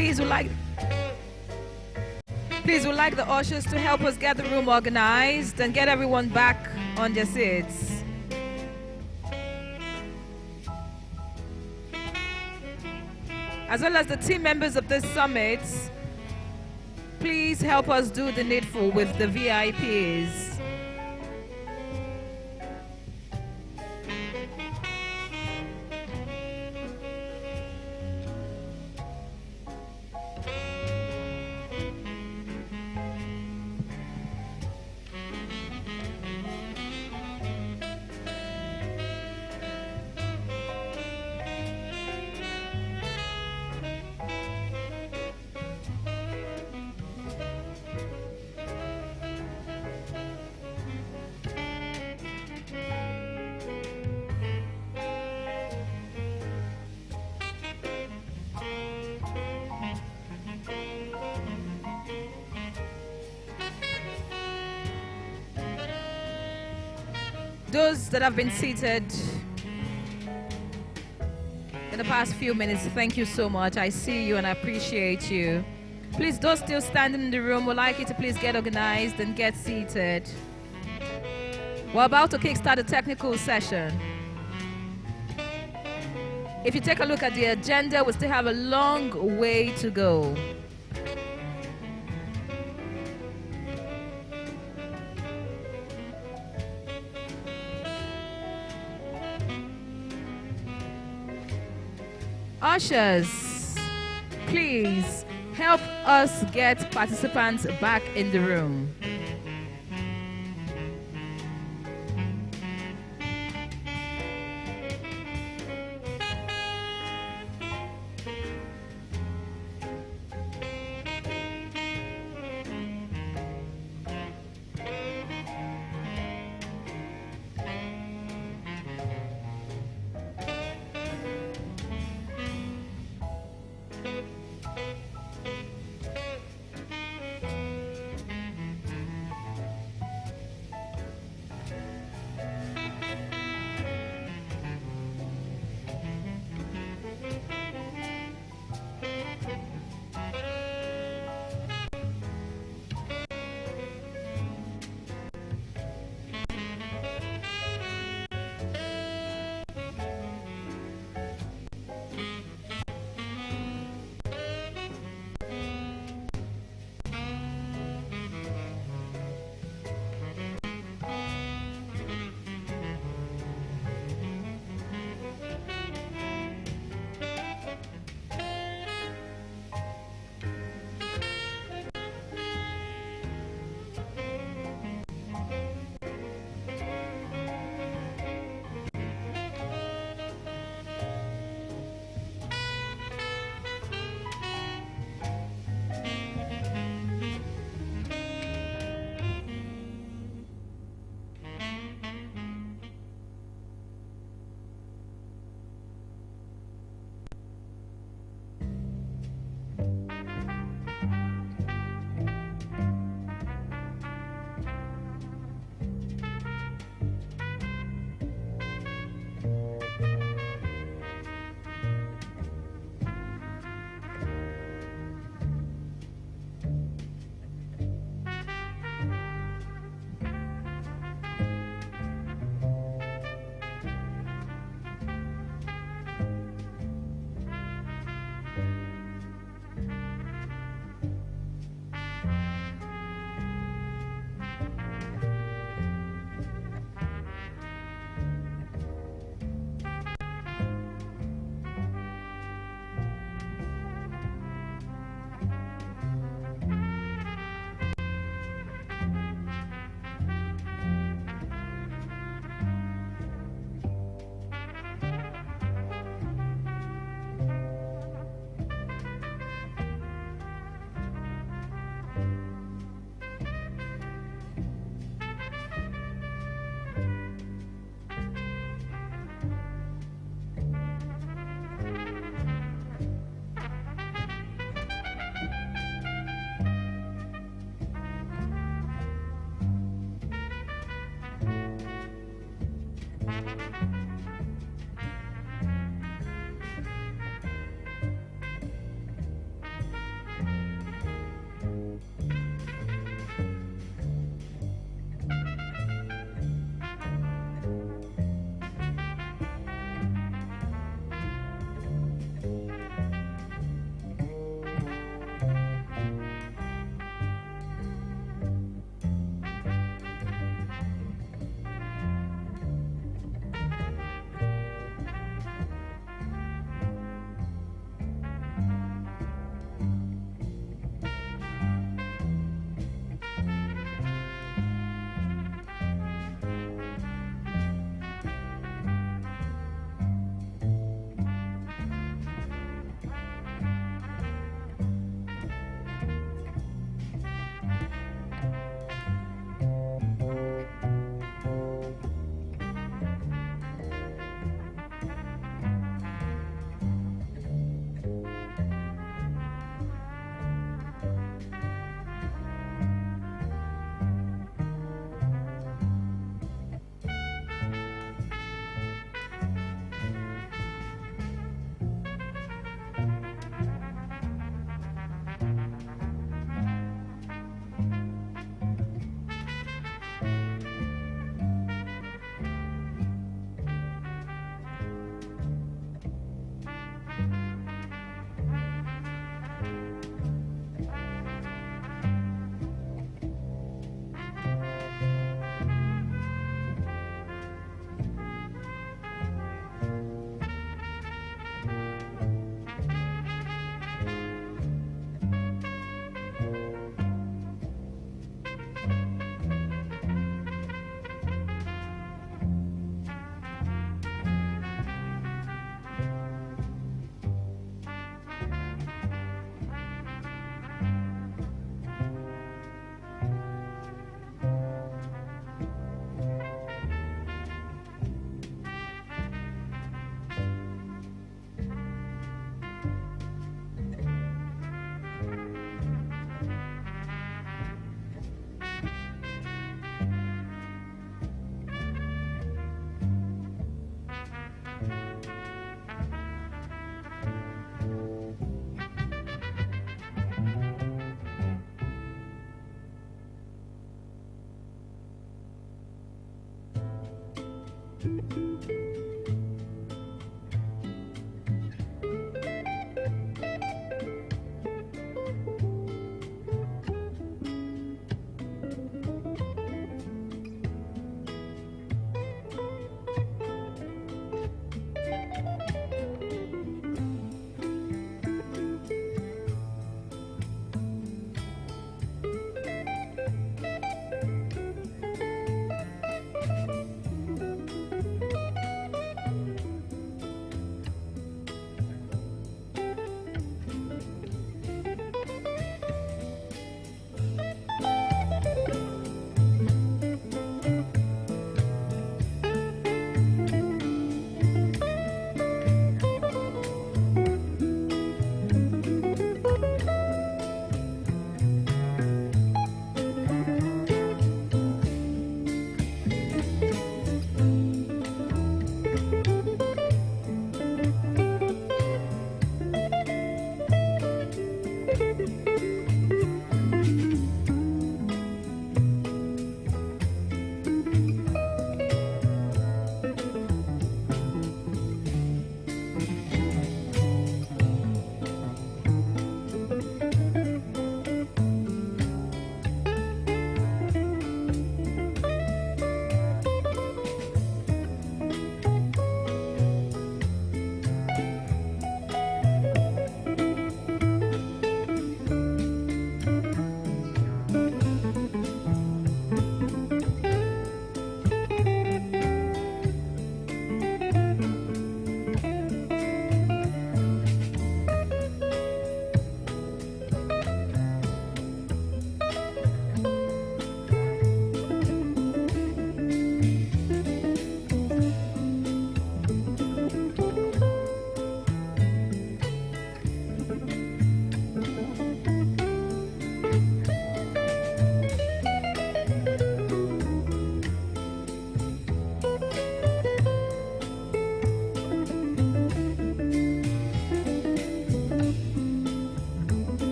Please would like the ushers to help us get the room organized and get everyone back on their seats. As well as the team members of this summit, please help us do the needful with the VIPs. Those that have been seated in the past few minutes, thank you so much. I see you and I appreciate you. Please, those still standing in the room, would like you to please get organized and get seated. We're about to kickstart the technical session. If you take a look at the agenda, we still have a long way to go. Ushers, please help us get participants back in the room.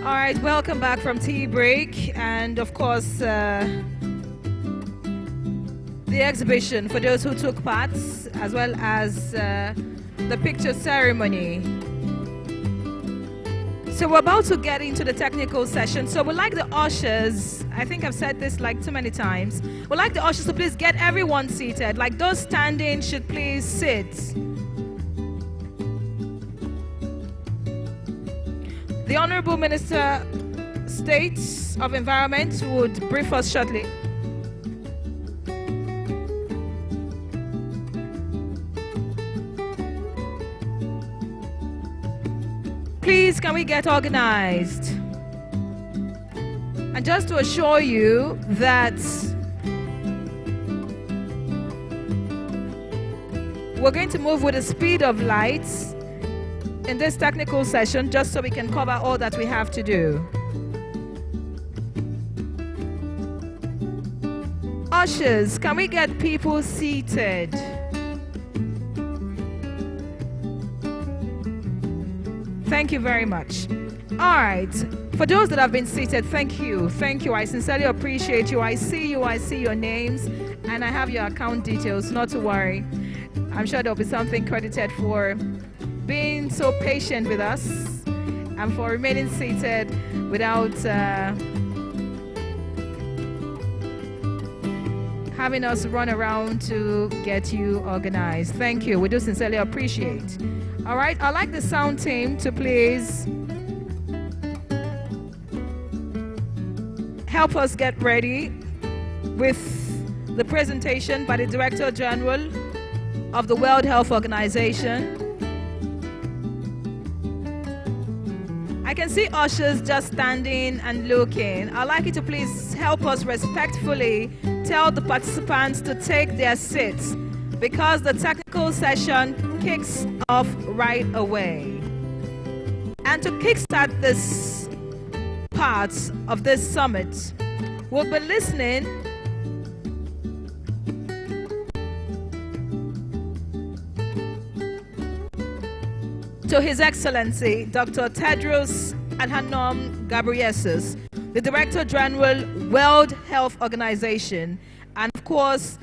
All right, welcome back from tea break, and of course the exhibition for those who took part, as well as the picture ceremony. So we're about to get into the technical session. So we'd like the ushers, I think I've said this like too many times, we'd like the ushers to please get everyone seated. Like those standing should please sit. The Honorable Minister State of Environment would brief us shortly. Please, can we get organized? And just to assure you that we're going to move with the speed of light in this technical session, just so we can cover all that we have to do. Ushers, can we get people seated? Thank you very much. All right, for those that have been seated, thank you. Thank you. I sincerely appreciate you. I see your names, and I have your account details, not to worry. I'm sure there'll be something credited for being so patient with us and for remaining seated without having us run around to get you organized. Thank you. We do sincerely appreciate. All right, I'd like the sound team to please help us get ready with the presentation by the Director General of the World Health Organization. I can see ushers just standing and looking. I'd like you to please help us respectfully tell the participants to take their seats, because the technical session kicks off right away. And to kickstart this part of this summit, we'll be listening to His Excellency Dr. Tedros Adhanom Ghebreyesus, the Director General, World Health Organization. And of course,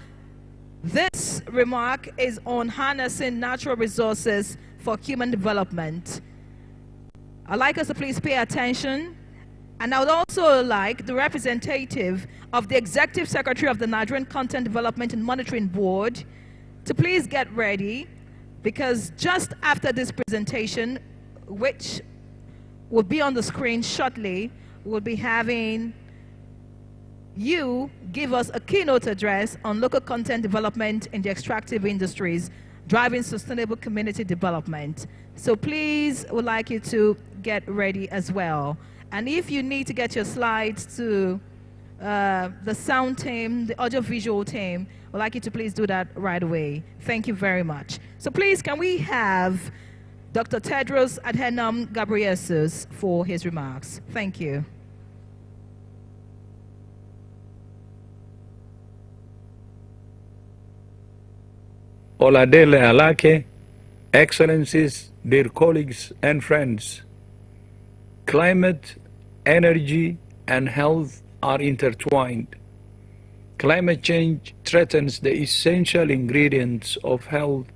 this remark is on harnessing natural resources for human development. I'd like us to please pay attention, and I would also like the representative of the Executive Secretary of the Nigerian Content Development and Monitoring Board to please get ready, because just after this presentation, which will be on the screen shortly, we'll be having you give us a keynote address on local content development in the extractive industries, driving sustainable community development. So please, would like you to get ready as well. And if you need to get your slides to the sound team, the audiovisual team, would like you to please do that right away. Thank you very much. So please, can we have Dr. Tedros Adhanom Ghebreyesus for his remarks? Thank you. Oladele Alake, Excellencies, dear colleagues and friends, climate, energy, and health are intertwined. Climate change threatens the essential ingredients of health: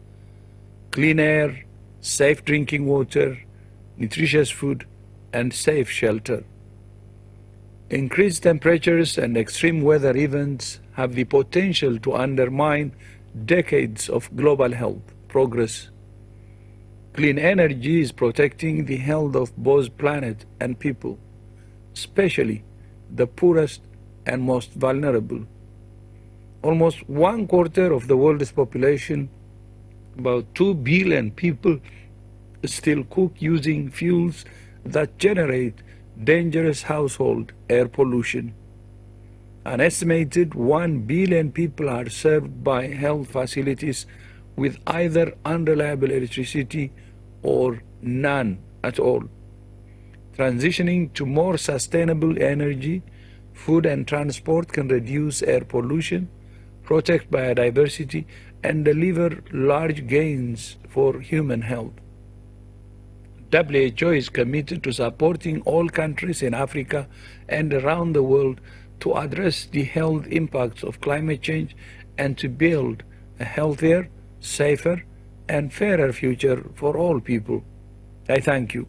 clean air, safe drinking water, nutritious food, and safe shelter. Increased temperatures and extreme weather events have the potential to undermine decades of global health progress. Clean energy is protecting the health of both planet and people, especially the poorest and most vulnerable. Almost 1/4 of the world's population, about 2 billion people, still cook using fuels that generate dangerous household air pollution. An estimated 1 billion people are served by health facilities with either unreliable electricity or none at all. Transitioning to more sustainable energy, food and transport can reduce air pollution, protect biodiversity, and deliver large gains for human health. WHO is committed to supporting all countries in Africa and around the world to address the health impacts of climate change and to build a healthier, safer, and fairer future for all people. I thank you.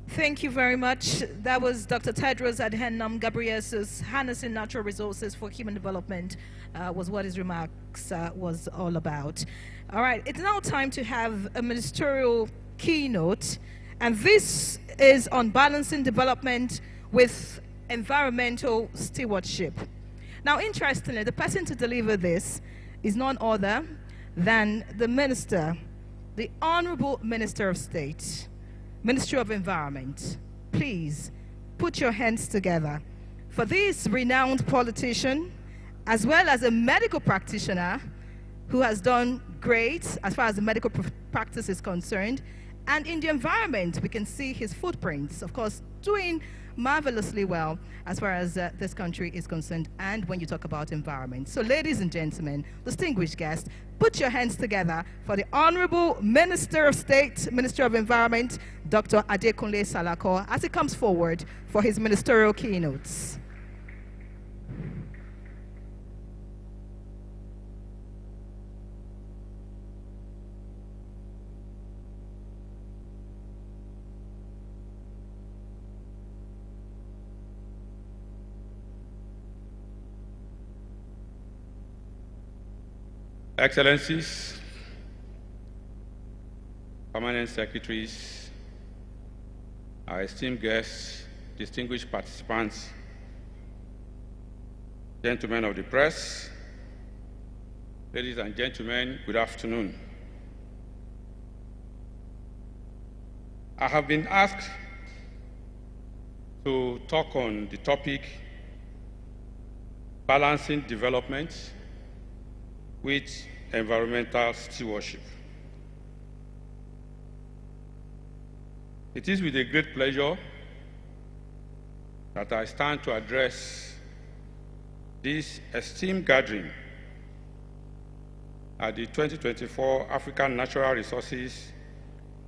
Thank you very much. That was Dr. Tedros Adhanom Ghebreyesus, harnessing natural resources for human development, was what his remarks was all about. All right, it's now time to have a ministerial keynote, and this is on balancing development with environmental stewardship. Now, interestingly, the person to deliver this is none other than the Minister, the Honorable Minister of State, Ministry of Environment. Please put your hands together for this renowned politician, as well as a medical practitioner who has done great as far as the medical practice is concerned. And in the environment, we can see his footprints, of course, doing marvelously well as far as this country is concerned, and when you talk about environment. So ladies and gentlemen, distinguished guests, put your hands together for the Honorable Minister of State, Minister of Environment, Dr. Adekunle Salako, as he comes forward for his ministerial keynotes. Excellencies, permanent secretaries, our esteemed guests, distinguished participants, gentlemen of the press, ladies and gentlemen, good afternoon. I have been asked to talk on the topic balancing development with environmental stewardship. It is with a great pleasure that I stand to address this esteemed gathering at the 2024 African Natural Resources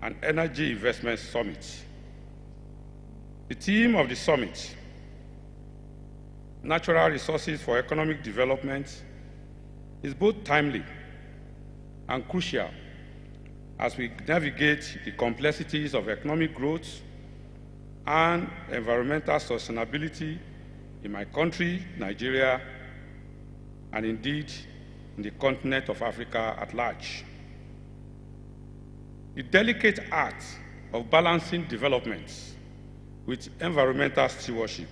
and Energy Investment Summit. The theme of the summit, Natural Resources for Economic Development, is both timely and crucial as we navigate the complexities of economic growth and environmental sustainability in my country, Nigeria, and indeed in the continent of Africa at large. The delicate art of balancing development with environmental stewardship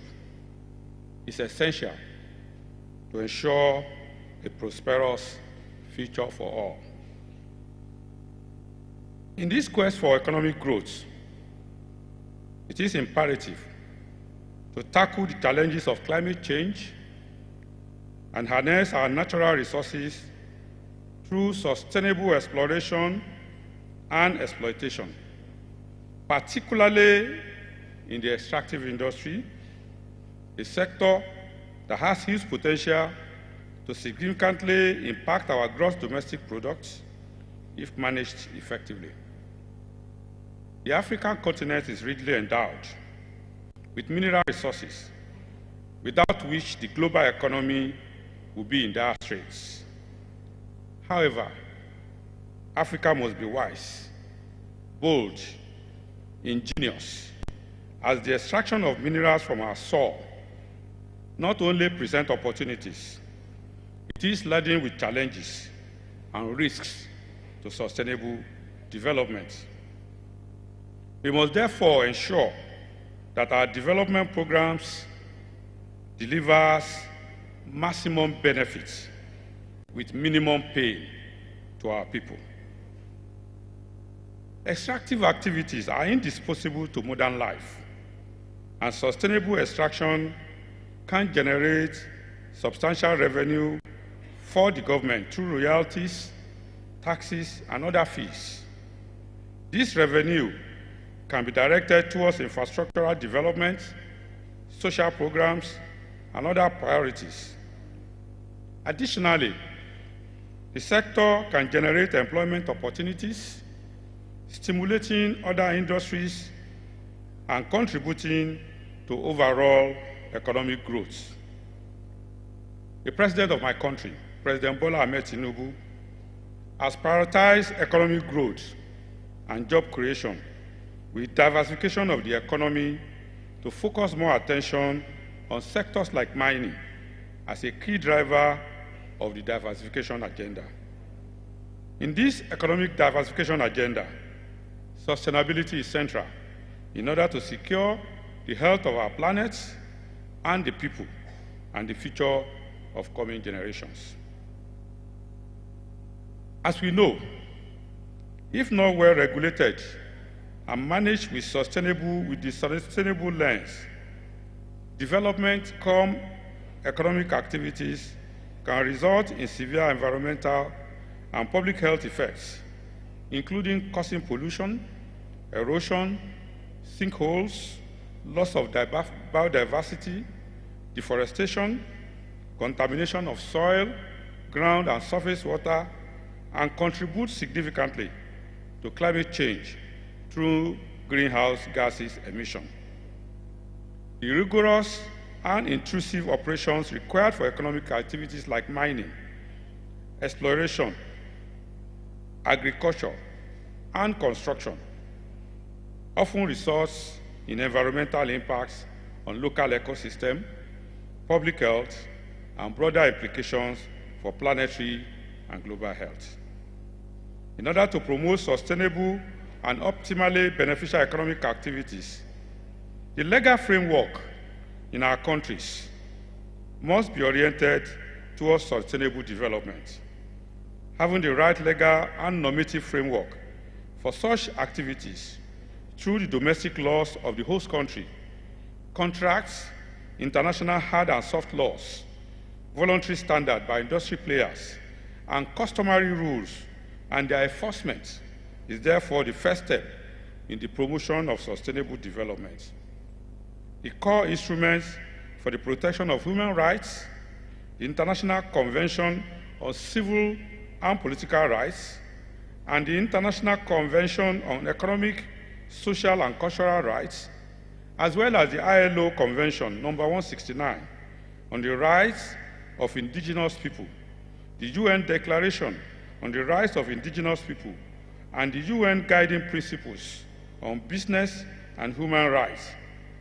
is essential to ensure a prosperous future for all. In this quest for economic growth, it is imperative to tackle the challenges of climate change and harness our natural resources through sustainable exploration and exploitation, particularly in the extractive industry, a sector that has huge potential to significantly impact our gross domestic product if managed effectively. The African continent is richly endowed with mineral resources, without which the global economy would be in dire straits. However, Africa must be wise, bold, ingenious, as the extraction of minerals from our soil not only present opportunities, it is laden with challenges and risks to sustainable development. We must therefore ensure that our development programs deliver maximum benefits with minimum pain to our people. Extractive activities are indispensable to modern life, and sustainable extraction can generate substantial revenue for the government through royalties, taxes, and other fees. This revenue can be directed towards infrastructural development, social programs, and other priorities. Additionally, The sector can generate employment opportunities, stimulating other industries and contributing to overall economic growth. The President of my country, President Bola Ahmed Tinubu, has prioritized economic growth and job creation with diversification of the economy to focus more attention on sectors like mining as a key driver of the diversification agenda. In this economic diversification agenda, sustainability is central in order to secure the health of our planet and the people and the future of coming generations. As we know, if not well regulated and managed with the sustainable lens, development come economic activities can result in severe environmental and public health effects, including causing pollution, erosion, sinkholes, loss of biodiversity, deforestation, contamination of soil, ground and surface water, and contribute significantly to climate change through greenhouse gases emission. The rigorous and intrusive operations required for economic activities like mining, exploration, agriculture, and construction often results in environmental impacts on local ecosystem, public health, and broader implications for planetary and global health. In order to promote sustainable and optimally beneficial economic activities, the legal framework in our countries must be oriented towards sustainable development. Having the right legal and normative framework for such activities through the domestic laws of the host country, contracts, international hard and soft laws, voluntary standard by industry players, and customary rules and their enforcement is therefore the first step in the promotion of sustainable development. The core instruments for the protection of human rights, the International Convention on Civil and Political Rights, and the International Convention on Economic, Social, and Cultural Rights, as well as the ILO Convention number 169 on the rights of indigenous people, the UN Declaration on the Rights of Indigenous People, and the UN Guiding Principles on Business and Human Rights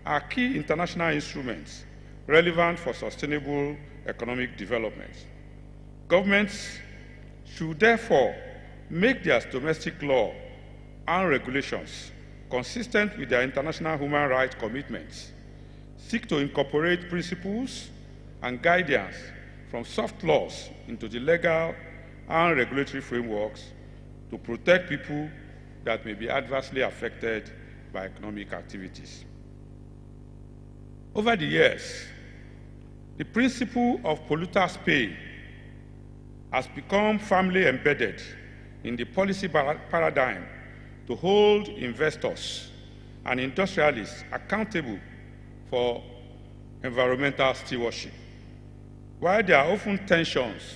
are key international instruments relevant for sustainable economic development. Governments should therefore make their domestic law and regulations consistent with their international human rights commitments, seek to incorporate principles and guidance from soft laws into the legal and regulatory frameworks to protect people that may be adversely affected by economic activities. Over the years, the principle of polluters pay has become firmly embedded in the policy paradigm to hold investors and industrialists accountable for environmental stewardship. While there are often tensions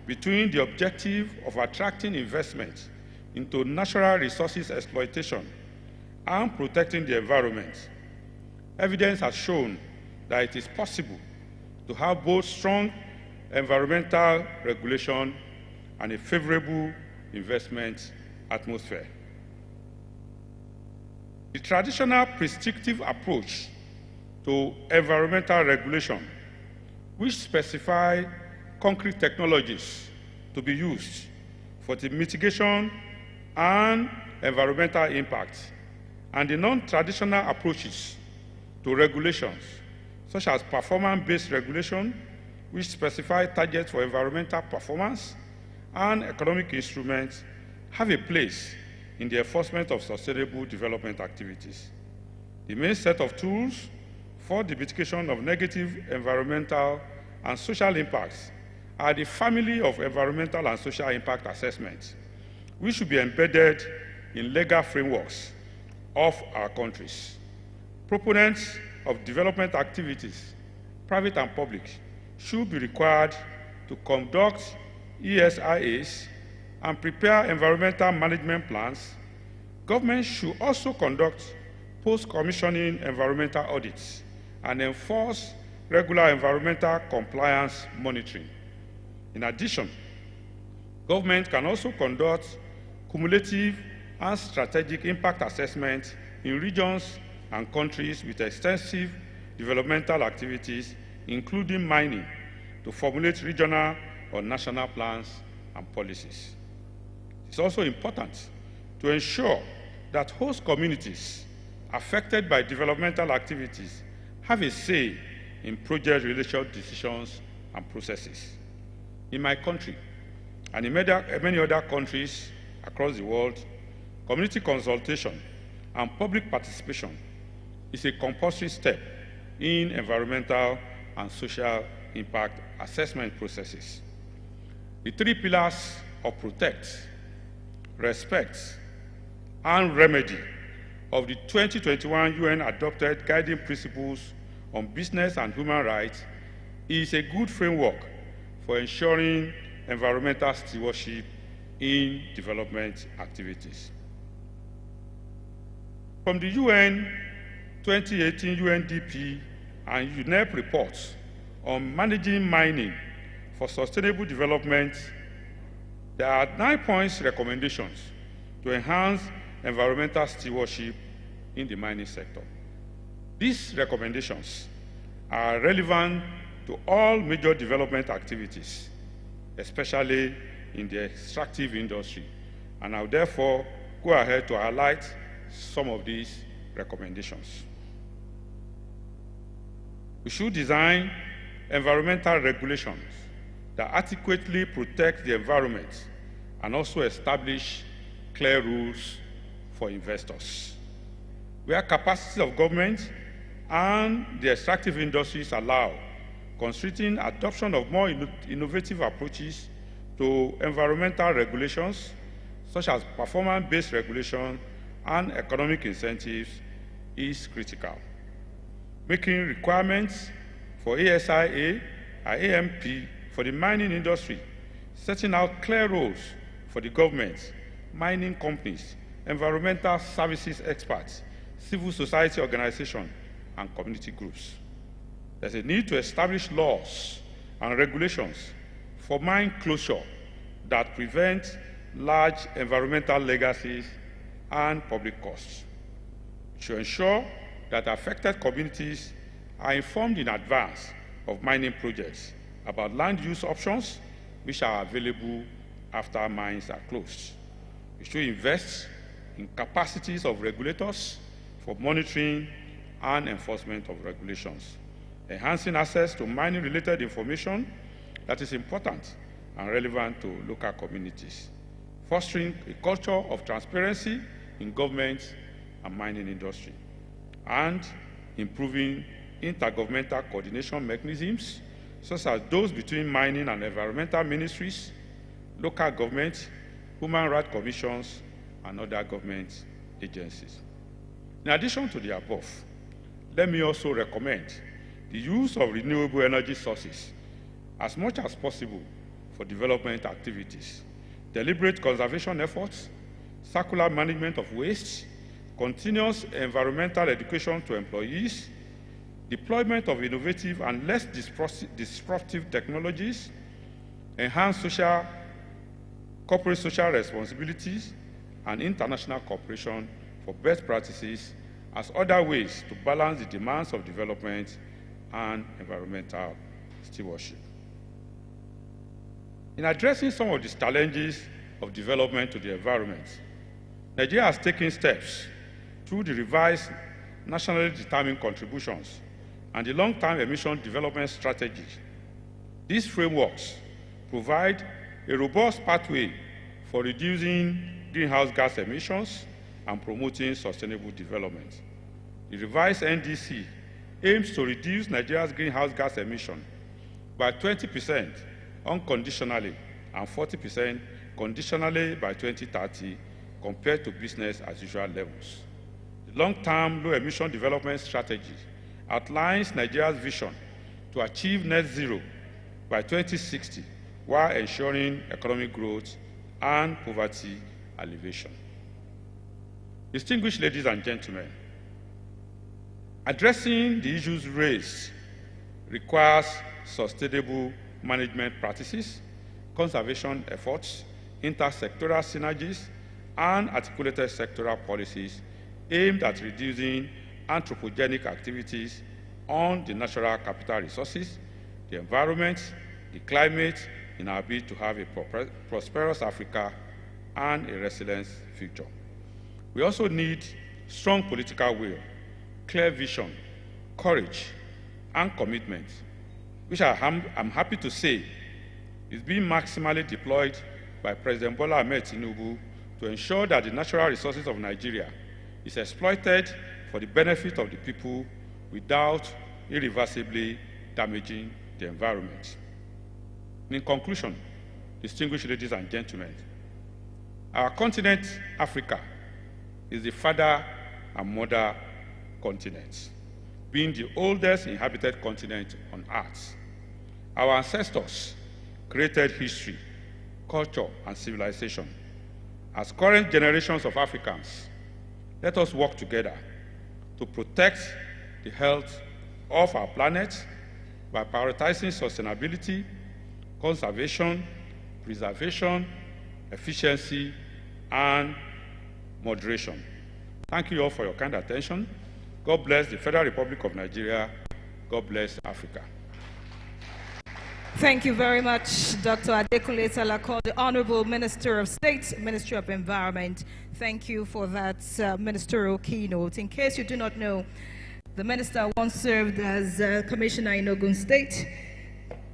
between the objective of attracting investment into natural resources exploitation and protecting the environment, evidence has shown that it is possible to have both strong environmental regulation and a favorable investment atmosphere. The traditional prescriptive approach to environmental regulation, which specify concrete technologies to be used for the mitigation and environmental impact, and the non-traditional approaches to regulations, such as performance-based regulation, which specify targets for environmental performance, and economic instruments, have a place in the enforcement of sustainable development activities. The main set of tools for the mitigation of negative environmental and social impacts are the family of environmental and social impact assessments, which should be embedded in legal frameworks of our countries. Proponents of development activities, private and public, should be required to conduct ESIAs, and prepare environmental management plans, government should also conduct post-commissioning environmental audits and enforce regular environmental compliance monitoring. In addition, government can also conduct cumulative and strategic impact assessment in regions and countries with extensive developmental activities, including mining, to formulate regional or national plans and policies. It's also important to ensure that host communities affected by developmental activities have a say in project-related decisions and processes. In my country, and in many other countries across the world, community consultation and public participation is a compulsory step in environmental and social impact assessment processes. The three pillars of protect, respect, and remedy of the 2021 UN-adopted guiding principles on business and human rights is a good framework for ensuring environmental stewardship in development activities. From the UN 2018 UNDP and UNEP reports on managing mining for sustainable development, there are 9 points recommendations to enhance environmental stewardship in the mining sector. These recommendations are relevant to all major development activities, especially in the extractive industry, and I'll therefore go ahead to highlight some of these recommendations. We should design environmental regulations that adequately protect the environment and also establish clear rules for investors. Where capacity of government and the extractive industries allow, constraining adoption of more innovative approaches to environmental regulations, such as performance-based regulation and economic incentives, is critical. Making requirements for ASIA and AMP for the mining industry, setting out clear roles for the government, mining companies, environmental services experts, civil society organizations, and community groups. There's a need to establish laws and regulations for mine closure that prevent large environmental legacies and public costs. To ensure that affected communities are informed in advance of mining projects about land use options which are available after mines are closed. We should invest in capacities of regulators for monitoring and enforcement of regulations, enhancing access to mining-related information that is important and relevant to local communities, fostering a culture of transparency in government and mining industry, and improving intergovernmental coordination mechanisms, such as those between mining and environmental ministries, local governments, human rights commissions, and other government agencies. In addition to the above, let me also recommend the use of renewable energy sources as much as possible for development activities, deliberate conservation efforts, circular management of waste, continuous environmental education to employees, deployment of innovative and less disruptive technologies, enhanced corporate social responsibilities, and international cooperation for best practices as other ways to balance the demands of development and environmental stewardship. In addressing some of these challenges of development to the environment, Nigeria has taken steps through the revised nationally determined contributions and the long-term emission development strategy. These frameworks provide a robust pathway for reducing greenhouse gas emissions and promoting sustainable development. The revised NDC aims to reduce Nigeria's greenhouse gas emission by 20% unconditionally and 40% conditionally by 2030 compared to business as usual levels. The long-term low-emission development strategy outlines Nigeria's vision to achieve net zero by 2060 while ensuring economic growth and poverty alleviation. Distinguished ladies and gentlemen, addressing the issues raised requires sustainable management practices, conservation efforts, intersectoral synergies, and articulated sectoral policies aimed at reducing anthropogenic activities on the natural capital resources, the environment, the climate, in our bid to have a prosperous Africa and a resilient future. We also need strong political will, clear vision, courage, and commitment, which I'm happy to say is being maximally deployed by President Bola Ahmed Tinubu to ensure that the natural resources of Nigeria is exploited for the benefit of the people without irreversibly damaging the environment. In conclusion, distinguished ladies and gentlemen, our continent, Africa, is the father and mother continent, being the oldest inhabited continent on Earth. Our ancestors created history, culture, and civilization. As current generations of Africans, let us work together to protect the health of our planet by prioritizing sustainability, conservation, preservation, efficiency, and moderation. Thank you all for your kind attention. God bless the Federal Republic of Nigeria. God bless Africa. Thank you very much, Dr. Adekunle Salako, the Honorable Minister of State, Ministry of Environment. Thank you for that ministerial keynote. In case you do not know, the minister once served as Commissioner in Ogun State,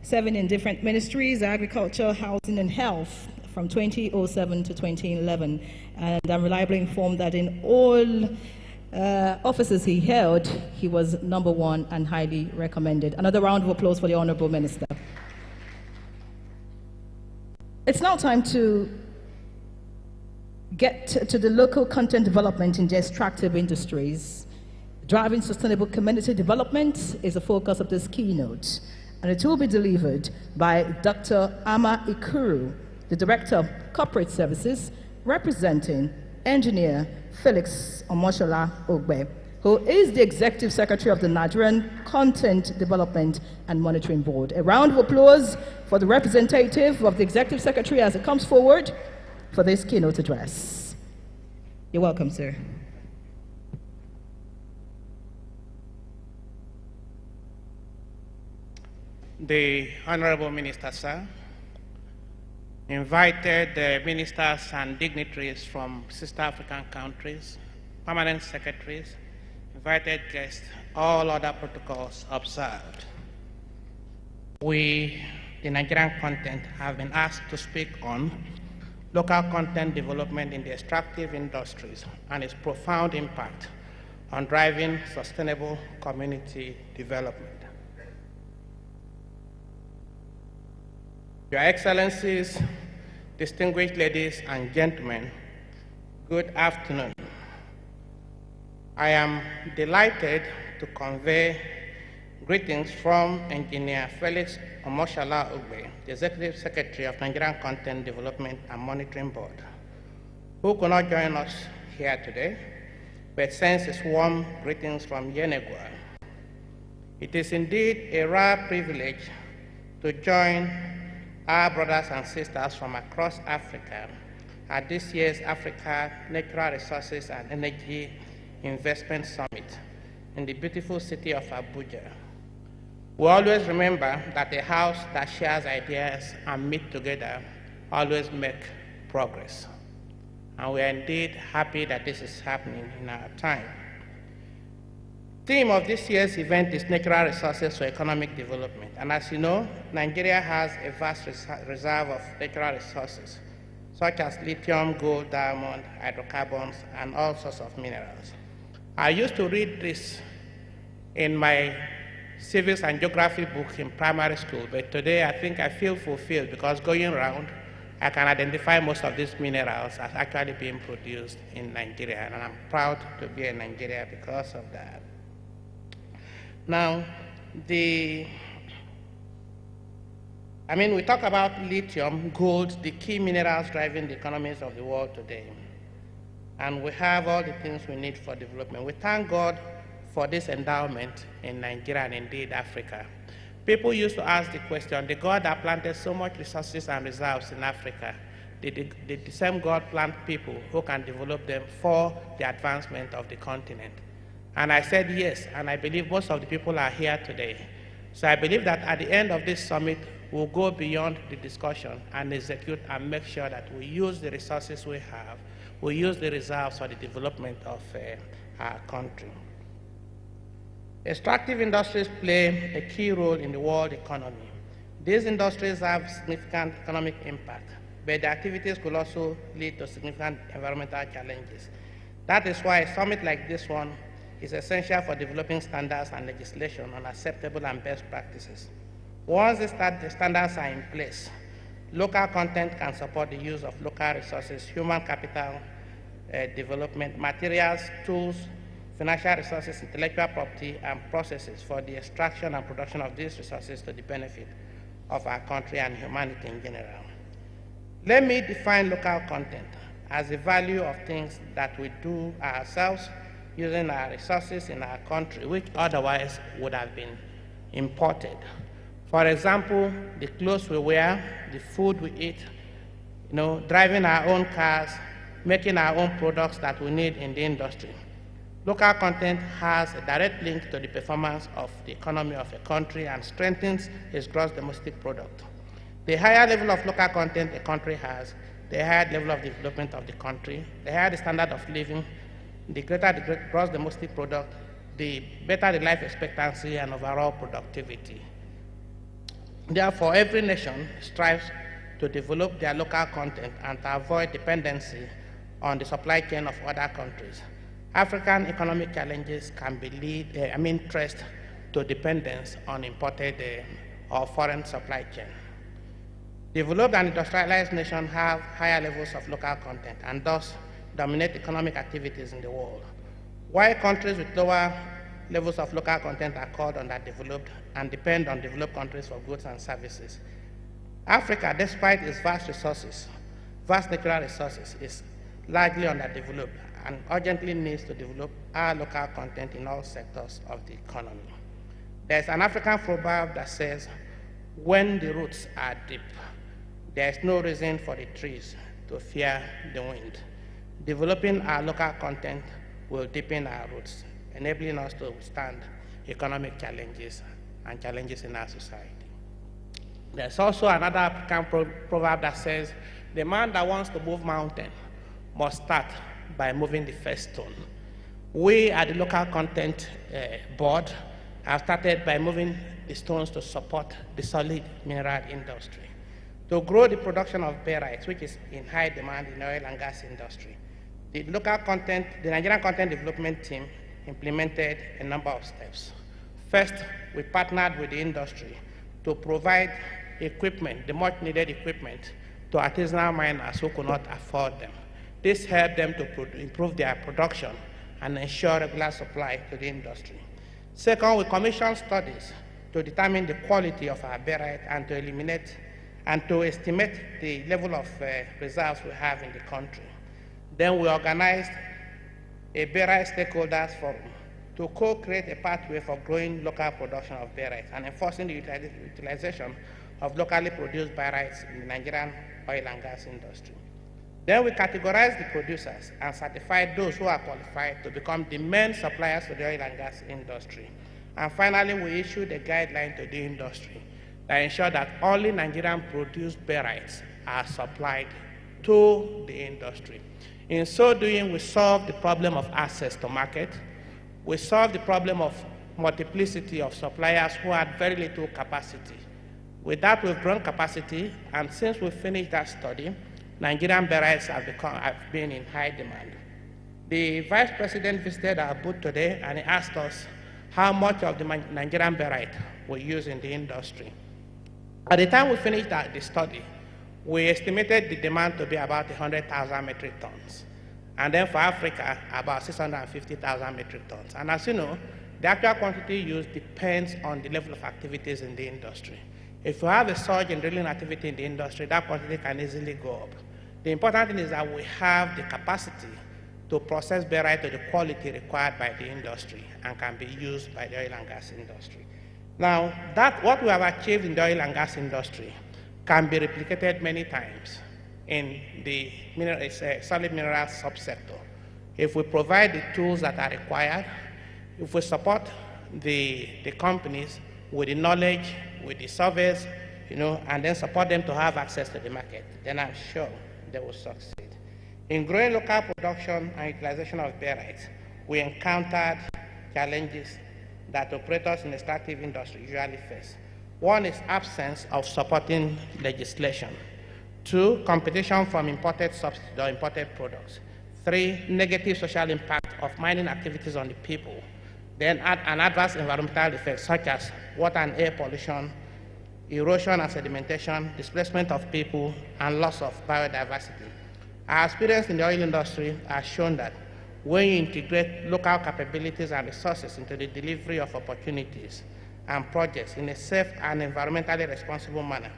serving in different ministries, agriculture, housing, and health, from 2007 to 2011. And I'm reliably informed that in all offices he held, he was #1 and highly recommended. Another round of applause for the Honorable Minister. It's now time to get to the local content development in the extractive industries. Driving sustainable community development is the focus of this keynote, and it will be delivered by Dr. Ama Ikuru, the Director of Corporate Services, representing Engineer Felix Omoshola Ogbe, who is the Executive Secretary of the Nigerian Content Development and Monitoring Board. A round of applause for the representative of the Executive Secretary as it comes forward for this keynote address. You're welcome, sir. The Honorable Minister, sir, invited the ministers and dignitaries from sister African countries, permanent secretaries, invited guests, all other protocols observed. We, the Nigerian content, have been asked to speak on local content development in the extractive industries and its profound impact on driving sustainable community development. Your Excellencies, distinguished ladies and gentlemen, good afternoon. I am delighted to convey greetings from Engineer Felix Omoshola Ogbe, the Executive Secretary of Nigerian Content Development and Monitoring Board, who could not join us here today, but sends his warm greetings from Yenegua. It is indeed a rare privilege to join our brothers and sisters from across Africa at this year's Africa Natural Resources and Energy Investment Summit in the beautiful city of Abuja. We always remember that a house that shares ideas and meet together always make progress. And we are indeed happy that this is happening in our time. The theme of this year's event is natural resources for economic development. And as you know, Nigeria has a vast reserve of natural resources, such as lithium, gold, diamond, hydrocarbons, and all sorts of minerals. I used to read this in my civics and geography book in primary school, but today I think I feel fulfilled because going around, I can identify most of these minerals as actually being produced in Nigeria, and I'm proud to be in Nigeria because of that. Now, the I mean, we talk about lithium, gold, the key minerals driving the economies of the world today. And we have all the things we need for development. We thank God for this endowment in Nigeria and indeed Africa. People used to ask the question, the God that planted so much resources and reserves in Africa, did the same God plant people who can develop them for the advancement of the continent? And I said yes, and I believe most of the people are here today. So I believe that at the end of this summit, we'll go beyond the discussion and execute and make sure that we use the resources we have, we use the reserves for the development of our country. Extractive industries play a key role in the world economy. These industries have significant economic impact, but their activities could also lead to significant environmental challenges. That is why a summit like this one is essential for developing standards and legislation on acceptable and best practices. Once the standards are in place, local content can support the use of local resources, human capital development, materials, tools, financial resources, intellectual property, and processes for the extraction and production of these resources to the benefit of our country and humanity in general. Let me define local content as the value of things that we do ourselves using our resources in our country, which otherwise would have been imported. For example, the clothes we wear, the food we eat, driving our own cars, making our own products that we need in the industry. Local content has a direct link to the performance of the economy of a country and strengthens its gross domestic product. The higher level of local content a country has, the higher level of development of the country, the higher the standard of living, the greater the gross domestic product, the better the life expectancy and overall productivity. Therefore, every nation strives to develop their local content and to avoid dependency on the supply chain of other countries. African economic challenges can be traced to dependence on imported or foreign supply chain. Developed and industrialized nations have higher levels of local content and thus dominate economic activities in the world, while countries with lower levels of local content are called underdeveloped and depend on developed countries for goods and services. Africa, despite its vast natural resources, is largely underdeveloped and urgently needs to develop our local content in all sectors of the economy. There's an African proverb that says, when the roots are deep, there is no reason for the trees to fear the wind. Developing our local content will deepen our roots, enabling us to withstand economic challenges and challenges in our society. There's also another African proverb that says, the man that wants to move mountain must start by moving the first stone. We at the local content board have started by moving the stones to support the solid mineral industry, to grow the production of barytes, which is in high demand in the oil and gas industry. The Nigerian Content Development Team implemented a number of steps. First, we partnered with the industry to provide equipment, the much needed equipment, to artisanal miners who could not afford them. This helped them to improve their production and ensure regular supply to the industry. Second, we commissioned studies to determine the quality of our barite and to eliminate and to estimate the level of reserves we have in the country. Then we organized a barite stakeholders forum to co-create a pathway for growing local production of barite and enforcing the utilization of locally produced barites in the Nigerian oil and gas industry. Then we categorized the producers and certified those who are qualified to become the main suppliers to the oil and gas industry. And finally, we issued a guideline to the industry that ensured that only Nigerian-produced barites are supplied to the industry. In so doing, we solved the problem of access to market. We solved the problem of multiplicity of suppliers who had very little capacity. With that, we've grown capacity, and since we finished that study, Nigerian barites have been in high demand. The Vice President visited our booth today, and he asked us how much of the Nigerian barite we use in the industry. At the time we finished the study, we estimated the demand to be about 100,000 metric tons. And then for Africa, about 650,000 metric tons. And as you know, the actual quantity used depends on the level of activities in the industry. If you have a surge in drilling activity in the industry, that quantity can easily go up. The important thing is that we have the capacity to process barite to the quality required by the industry and can be used by the oil and gas industry. Now, what we have achieved in the oil and gas industry can be replicated many times in the solid mineral subsector. If we provide the tools that are required, if we support the companies with the knowledge, with the surveys, and then support them to have access to the market, then I'm sure they will succeed. In growing local production and utilization of barite, we encountered challenges that operators in extractive industry usually face. One is absence of supporting legislation. 2, competition from imported substitutes or imported products. 3, negative social impact of mining activities on the people. Then an adverse environmental effects such as water and air pollution, erosion and sedimentation, displacement of people, and loss of biodiversity. Our experience in the oil industry has shown that when you integrate local capabilities and resources into the delivery of opportunities and projects in a safe and environmentally responsible manner,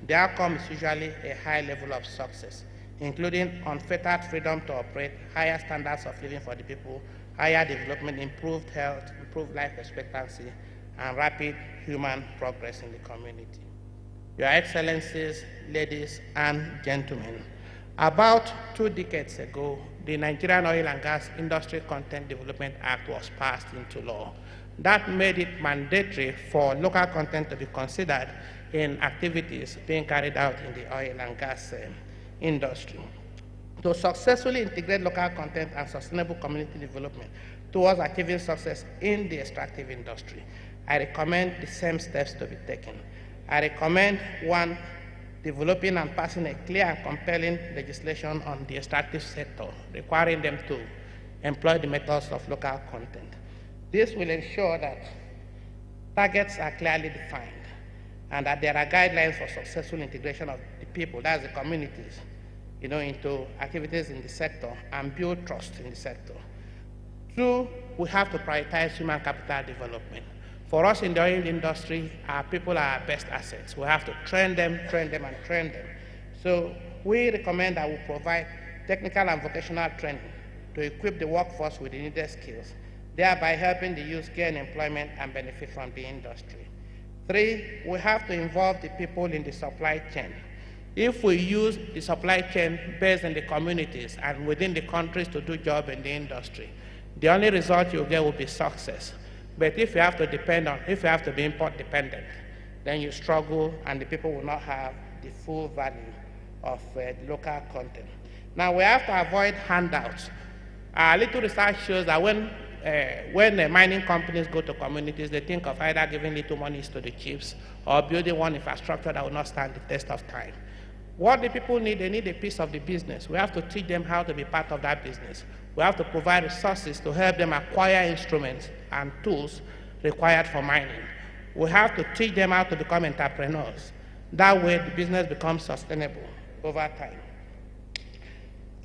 the outcome is usually a high level of success, including unfettered freedom to operate, higher standards of living for the people, higher development, improved health, improved life expectancy, and rapid human progress in the community. Your Excellencies, ladies and gentlemen, about 2 decades ago, the Nigerian Oil and Gas Industry Content Development Act was passed into law. That made it mandatory for local content to be considered in activities being carried out in the oil and gas industry. To successfully integrate local content and sustainable community development towards achieving success in the extractive industry, I recommend the same steps to be taken. I recommend 1, developing and passing a clear and compelling legislation on the extractive sector, requiring them to employ the methods of local content. This will ensure that targets are clearly defined and that there are guidelines for successful integration of the people, that's the communities, into activities in the sector and build trust in the sector. 2, we have to prioritize human capital development. For us in the oil industry, our people are our best assets. We have to train them, and train them. So we recommend that we provide technical and vocational training to equip the workforce with the needed skills, thereby helping the youth gain employment and benefit from the industry. 3, we have to involve the people in the supply chain. If we use the supply chain based in the communities and within the countries to do job in the industry, the only result you'll get will be success. But if you have to be import dependent, then you struggle and the people will not have the full value of local content. Now we have to avoid handouts. Our little research shows that when mining companies go to communities, they think of either giving little monies to the chiefs or building one infrastructure that will not stand the test of time. What the people need, they need a piece of the business. We have to teach them how to be part of that business. We have to provide resources to help them acquire instruments and tools required for mining. We have to teach them how to become entrepreneurs. That way the business becomes sustainable over time.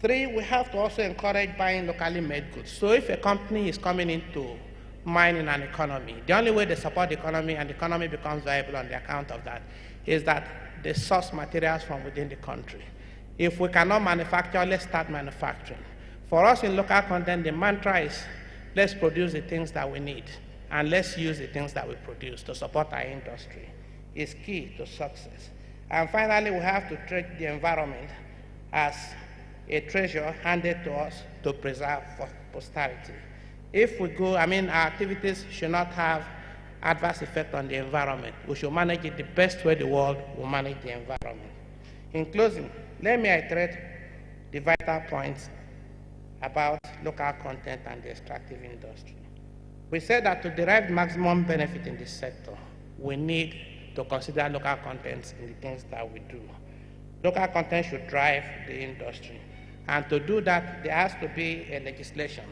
3, we have to also encourage buying locally made goods. So if a company is coming into mining an economy, the only way they support the economy and the economy becomes viable on the account of that is that they source materials from within the country. If we cannot manufacture, let's start manufacturing. For us in local content, the mantra is, let's produce the things that we need, and let's use the things that we produce to support our industry. It's key to success. And finally, we have to treat the environment as a treasure handed to us to preserve for posterity. If we go, our activities should not have adverse effect on the environment. We should manage it the best way the world will manage the environment. In closing, let me iterate the vital points about local content and the extractive industry. We said that to derive maximum benefit in this sector, we need to consider local content in the things that we do. Local content should drive the industry. And to do that, there has to be a legislation.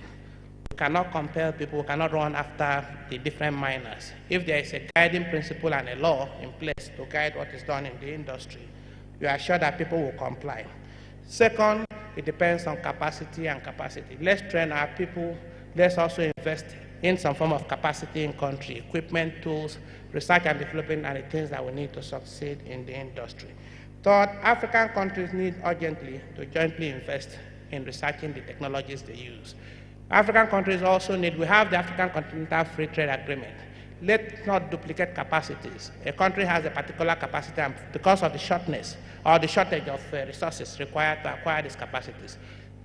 We cannot compel people, we cannot run after the different miners. If there is a guiding principle and a law in place to guide what is done in the industry, you are sure that people will comply. Second, it depends on capacity and capacity. Let's train our people. Let's also invest in some form of capacity in country, equipment, tools, research and development, and the things that we need to succeed in the industry. Third, African countries need urgently to jointly invest in researching the technologies they use. African countries also need, we have the African Continental Free Trade Agreement. Let's not duplicate capacities. A country has a particular capacity, and because of the shortness or the shortage of resources required to acquire these capacities,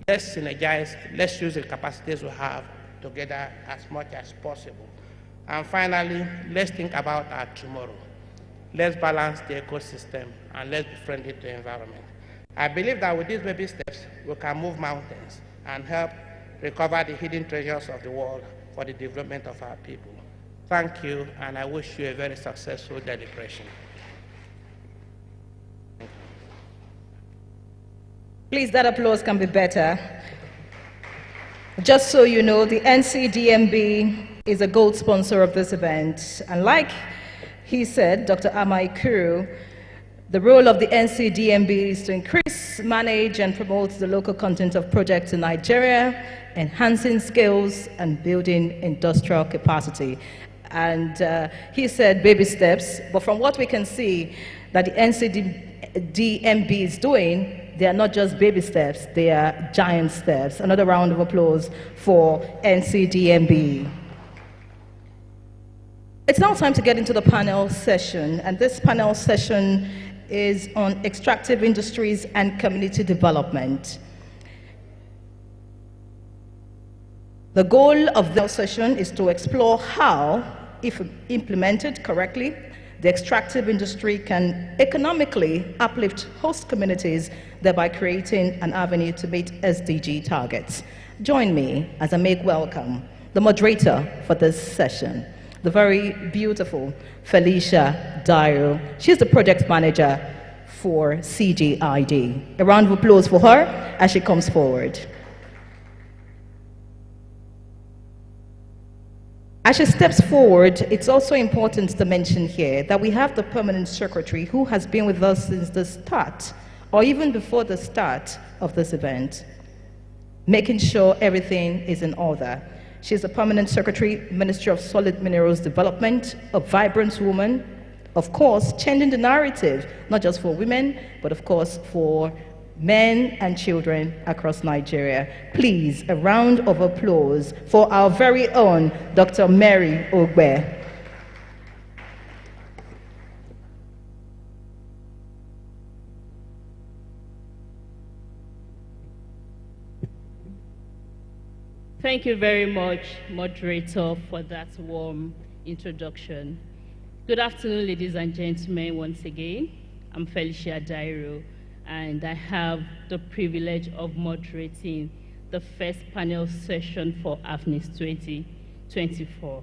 let's synergize, let's use the capacities we have together as much as possible. And finally, let's think about our tomorrow. Let's balance the ecosystem and let's be friendly to the environment. I believe that with these baby steps, we can move mountains and help recover the hidden treasures of the world for the development of our people. Thank you, and I wish you a very successful deliberation. Please, that applause can be better. Just so you know, the NCDMB is a gold sponsor of this event. And like he said, Dr. Amai Kuru, the role of the NCDMB is to increase, manage, and promote the local content of projects in Nigeria, enhancing skills and building industrial capacity. And he said baby steps, but from what we can see that the NCDMB is doing, they are not just baby steps, they are giant steps. Another round of applause for NCDMB. It's now time to get into the panel session, and this panel session is on extractive industries and community development. The goal of the session is to explore how, if implemented correctly, the extractive industry can economically uplift host communities, thereby creating an avenue to meet SDG targets. Join me as I make welcome the moderator for this session, the very beautiful Felicia Dairo. She's the project manager for CGID. A round of applause for her as she comes forward. As she steps forward, it's also important to mention here that we have the permanent secretary who has been with us since the start, or even before the start of this event, making sure everything is in order. She's the permanent secretary, Ministry of Solid Minerals Development, a vibrant woman, of course, changing the narrative, not just for women, but of course for men and children across Nigeria. Please, a round of applause for our very own Dr. Mary Ogbe. Thank you very much, moderator, for that warm introduction. Good afternoon, ladies and gentlemen, once again. I'm Felicia Dairo, and I have the privilege of moderating the first panel session for AFNIS 2024.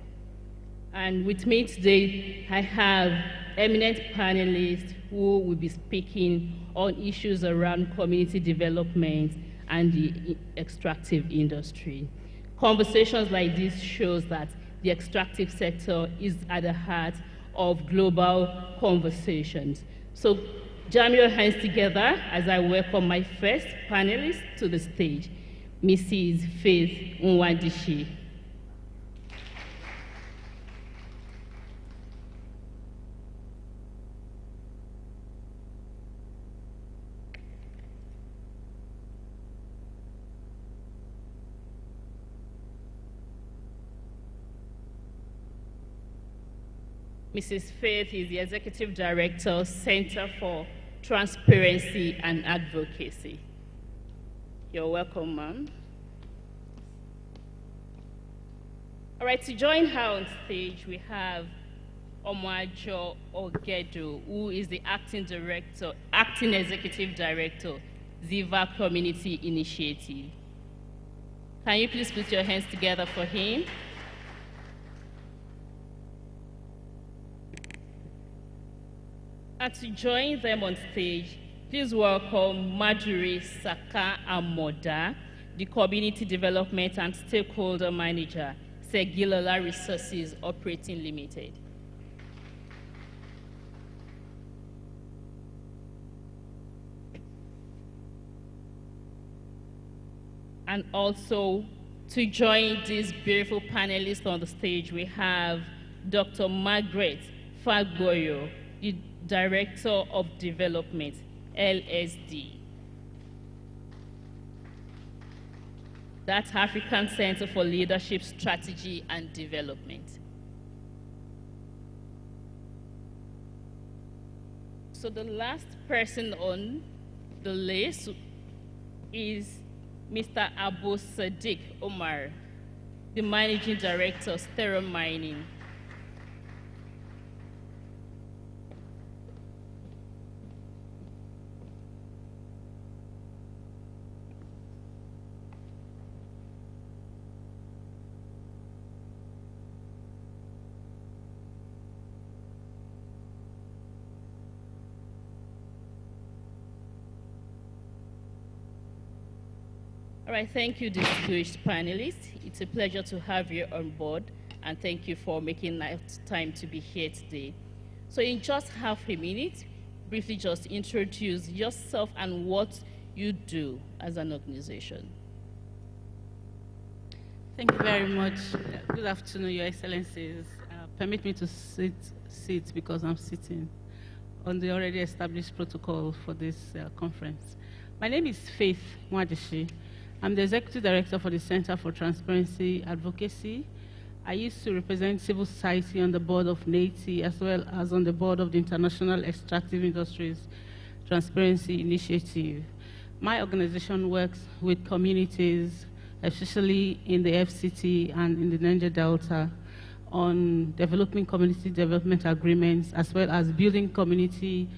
And with me today, I have eminent panelists who will be speaking on issues around community development and the extractive industry. Conversations like this shows that the extractive sector is at the heart of global conversations. So jam your hands together as I welcome my first panelist to the stage, Mrs. Faith Nwandishi. Mrs. Faith is the Executive Director, Center for Transparency and Advocacy. You're welcome, ma'am. All right, to join her on stage, we have Omajo Ogedo, who is the Acting Executive Director, Ziva Community Initiative. Can you please put your hands together for him? And to join them on stage, please welcome Marjorie Saka Amoda, the Community Development and Stakeholder Manager, Segilola Resources Operating Limited. And also To join these beautiful panelists on the stage, we have Dr. Margaret Fagboyo, the Director of Development, LSD. That's African Center for Leadership, Strategy and Development. So the last person on the list is Mr. Abu Sadiq Omar, the Managing Director of Steron Mining. All right, thank you, distinguished panelists. It's a pleasure to have you on board, and thank you for making time to be here today. So in just half a minute, briefly just introduce yourself and what you do as an organization. Thank you very much. Good afternoon, Your Excellencies. Permit me to sit because I'm sitting on the already established protocol for this conference. My name is Faith Mwadishi. I'm the Executive Director for the Center for Transparency Advocacy. I used to represent civil society on the board of NATI as well as on the board of the International Extractive Industries Transparency Initiative. My organization works with communities, especially in the FCT and in the Niger Delta, on developing community development agreements as well as building community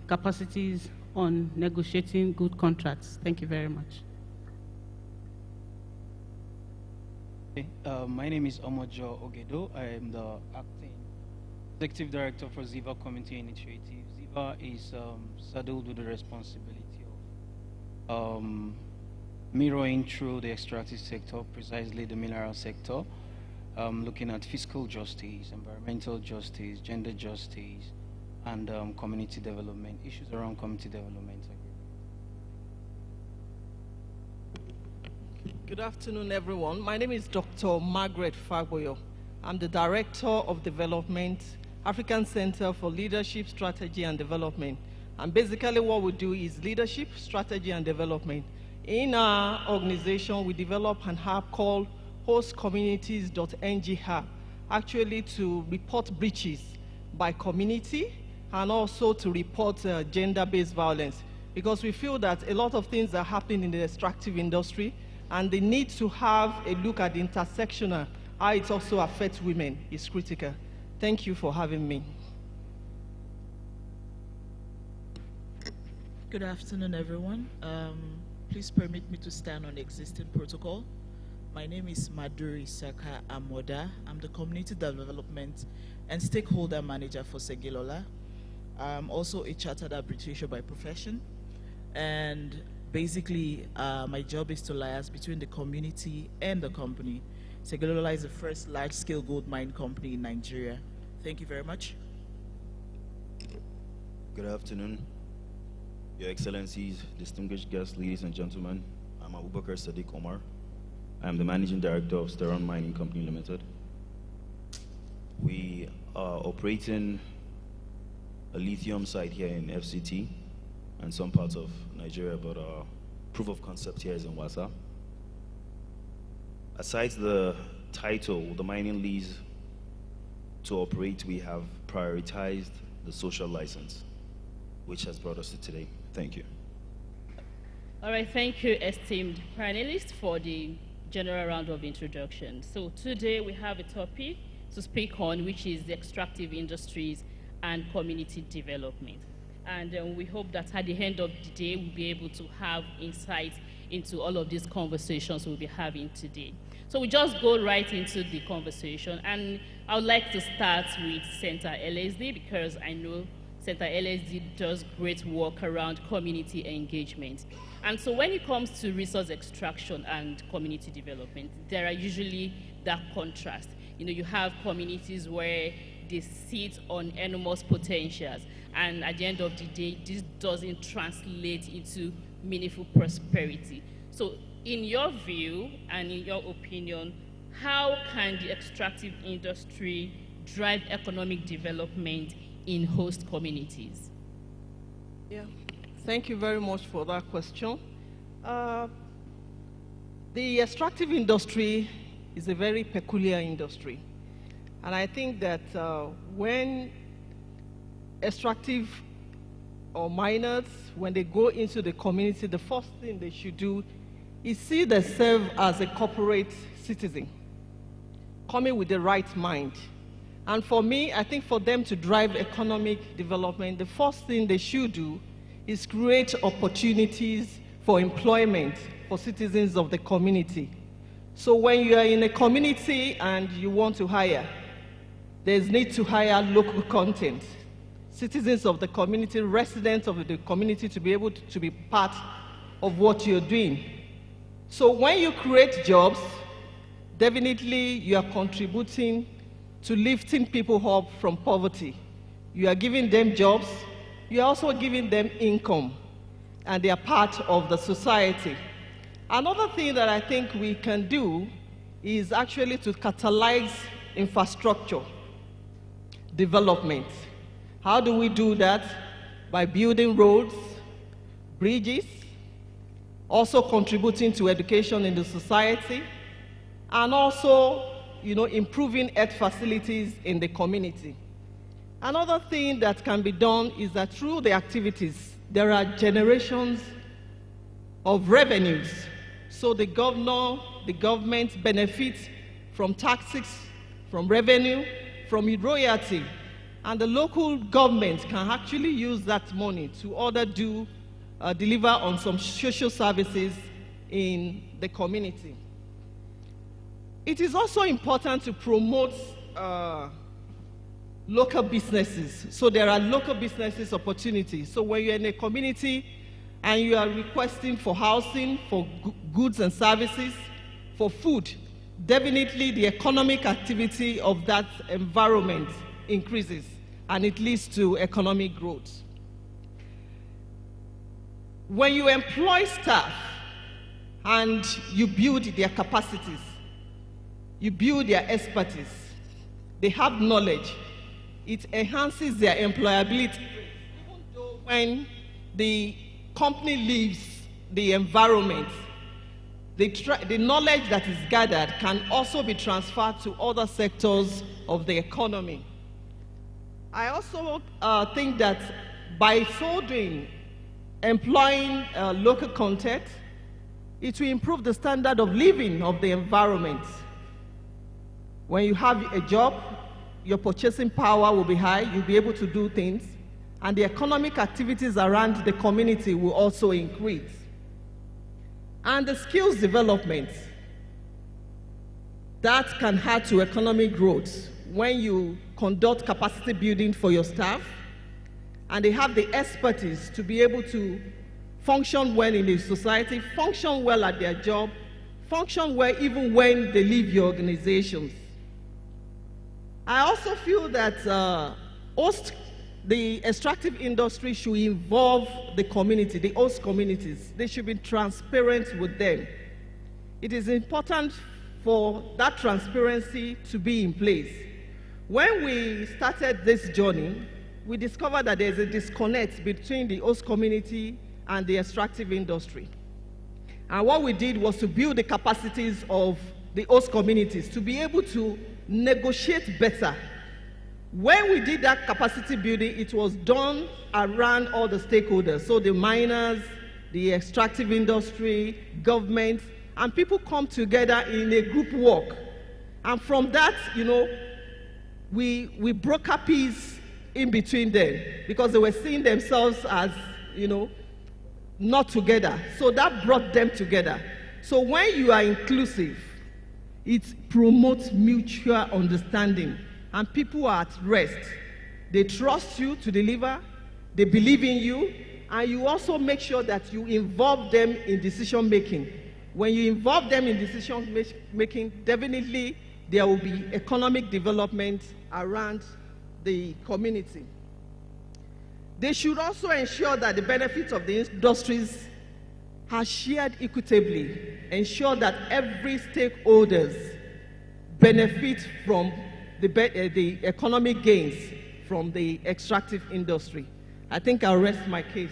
capacities on negotiating good contracts. Thank you very much. My name is Omojo Ogedo. I am the acting executive director for Ziva Community Initiative. Ziva is saddled with the responsibility of mirroring through the extractive sector, precisely the mineral sector, looking at fiscal justice, environmental justice, gender justice, and community development, issues around community development. Good afternoon, everyone. My name is Dr. Margaret Fagboyo. I'm the Director of Development, African Center for Leadership, Strategy and Development. And basically what we do is leadership, strategy and development. In our organization, we develop an app called hostcommunities.ng app, actually to report breaches by community and also to report gender-based violence. Because we feel that a lot of things are happening in the extractive industry, and the need to have a look at the intersectional, how it also affects women, is critical. Thank you for having me. Good afternoon, everyone. Please permit me to stand on the existing protocol. My name is Maduri Saka Amoda. I'm the Community Development and Stakeholder Manager for Segilola. I'm also a Chartered Arbitrator by profession. And basically, my job is to liaise between the community and the company. Segilola is the first large-scale gold mine company in Nigeria. Thank you very much. Good afternoon, Your Excellencies, distinguished guests, ladies and gentlemen. I'm Abubakar Sadiq Omar. I am the Managing Director of Steron Mining Company Limited. We are operating a lithium site here in FCT and some parts of Nigeria, but our proof of concept here is in Wasa. Aside the title, the mining lease to operate, we have prioritized the social license, which has brought us to today. Thank you. All right, thank you, esteemed panelists, for the general round of introduction. So today we have a topic to speak on, which is the extractive industries and community development. And we hope that at the end of the day, we'll be able to have insight into all of these conversations we'll be having today. So we just go right into the conversation. And I would like to start with Center LSD, because I know Center LSD does great work around community engagement. And so when it comes to resource extraction and community development, there are usually that contrast. You know, you have communities where they sit on enormous potentials, and at the end of the day, this doesn't translate into meaningful prosperity. So in your view and in your opinion, how can the extractive industry drive economic development in host communities? Yeah, thank you very much for that question. The extractive industry is a very peculiar industry. And I think that when extractive or miners, when they go into the community, the first thing they should do is see themselves as a corporate citizen, coming with the right mind. And for me, I think for them to drive economic development, the first thing they should do is create opportunities for employment for citizens of the community. So when you are in a community and you want to hire, there's need to hire local content, citizens of the community, residents of the community to be able to be part of what you're doing. So when you create jobs, definitely you are contributing to lifting people up from poverty. You are giving them jobs, you are also giving them income, and they are part of the society. Another thing that I think we can do is actually to catalyze infrastructure development. How do we do that? By building roads, bridges, also contributing to education in the society, and also, improving health facilities in the community. Another thing that can be done is that through the activities, there are generations of revenues. So the government benefits from taxes, from revenue, from royalty, and the local government can actually use that money to deliver on some social services in the community. It is also important to promote local businesses. So there are local businesses opportunities. So when you're in a community and you are requesting for housing, for goods and services, for food, definitely the economic activity of that environment increases and it leads to economic growth. When you employ staff and you build their capacities, you build their expertise, they have knowledge, it enhances their employability, even though when the company leaves the environment, the knowledge that is gathered can also be transferred to other sectors of the economy. I also think that by so doing, employing local content, it will improve the standard of living of the environment. When you have a job, your purchasing power will be high, you'll be able to do things, and the economic activities around the community will also increase. And the skills development, that can add to economic growth when you conduct capacity building for your staff, and they have the expertise to be able to function well in the society, function well at their job, function well even when they leave your organizations. I also feel that the extractive industry should involve the community, the host communities. They should be transparent with them. It is important for that transparency to be in place. When we started this journey, we discovered that there's a disconnect between the host community and the extractive industry. And what we did was to build the capacities of the host communities to be able to negotiate better. When we did that capacity building, it was done around all the stakeholders, so the miners, the extractive industry, government, and people come together in a group work. And from that, we broke a peace in between them because they were seeing themselves as, not together. So that brought them together. So when you are inclusive, it promotes mutual understanding, and people are at rest. They trust you to deliver, they believe in you, and you also make sure that you involve them in decision making. When you involve them in decision making, definitely there will be economic development around the community. They should also ensure that the benefits of the industries are shared equitably, ensure that every stakeholders benefit from the economic gains from the extractive industry. I think I'll rest my case.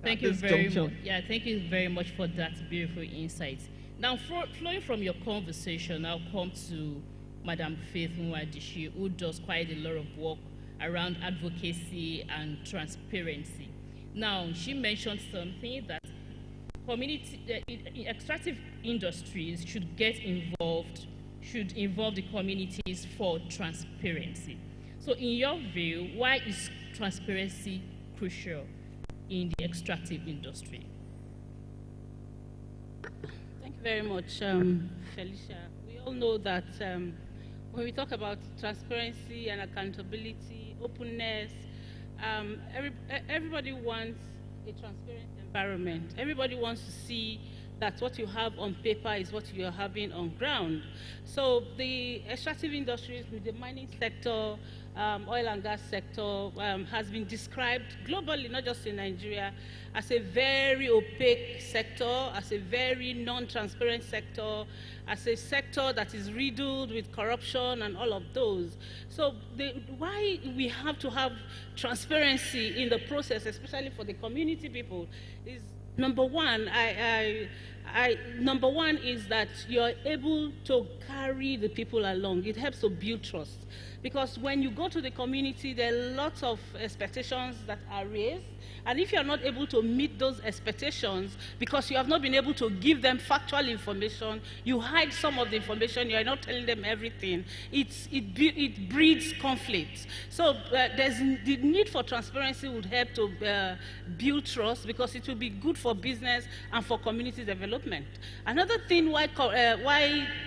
Thank you very much. Yeah, thank you very much for that beautiful insight. Now, flowing from your conversation, I'll come to Madam Faith Nwadishi, who does quite a lot of work around advocacy and transparency. Now, she mentioned something that extractive industries should involve the communities for transparency. So in your view, why is transparency crucial in the extractive industry? Thank you very much, Felicia. We all know that when we talk about transparency and accountability, openness, everybody wants a transparent environment. Everybody wants to see that what you have on paper is what you're having on ground. So the extractive industries with the mining sector, oil and gas sector has been described globally, not just in Nigeria, as a very opaque sector, as a very non-transparent sector, as a sector that is riddled with corruption and all of those. So why we have to have transparency in the process, especially for the community people, is number one, number one is that you're able to carry the people along. It helps to build trust. Because when you go to the community, there are lots of expectations that are raised. And if you're not able to meet those expectations because you have not been able to give them factual information, you hide some of the information, you're not telling them everything, it breeds conflict. So the need for transparency would help to build trust, because it will be good for business and for community development. Another thing why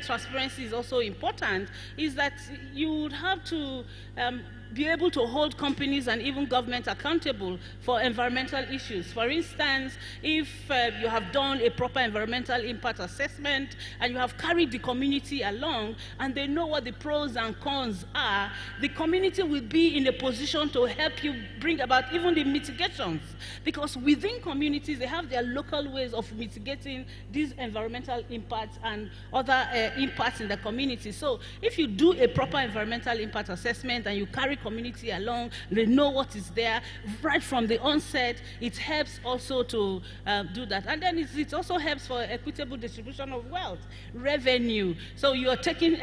transparency is also important is that you would have to be able to hold companies and even government accountable for environmental issues. For instance, if you have done a proper environmental impact assessment and you have carried the community along and they know what the pros and cons are, the community will be in a position to help you bring about even the mitigations. Because within communities, they have their local ways of mitigating these environmental impacts and other impacts in the community. So if you do a proper environmental impact assessment and you carry community along, they know what is there right from the onset, it helps also to do that. And then it also helps for equitable distribution of wealth, revenue. So you are taking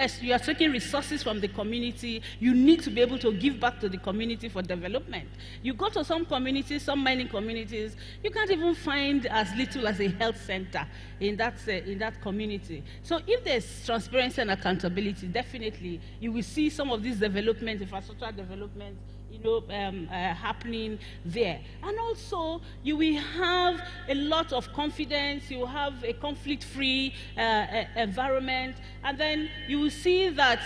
resources from the community. You need to be able to give back to the community for development. You go to some communities, some mining communities, you can't even find as little as a health center in that community. So if there's transparency and accountability, definitely you will see some of these development, infrastructure development, happening there. And also, you will have a lot of confidence, you will have a conflict-free environment, and then you will see that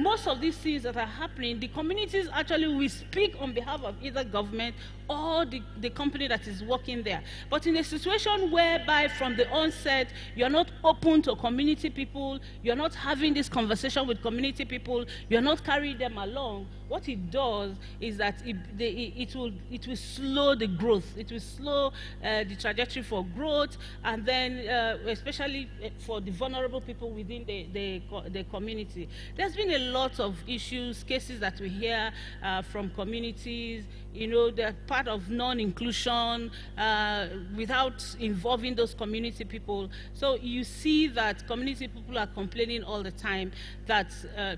most of these things that are happening, the communities actually will speak on behalf of either government or the company that is working there. But in a situation whereby from the onset, you're not open to community people, you're not having this conversation with community people, you're not carrying them along, what it does is that it will slow the growth, it will slow the trajectory for growth, and then especially for the vulnerable people within the community. There's been a lot of issues, cases that we hear from communities, they're part of non-inclusion without involving those community people. So you see that community people are complaining all the time that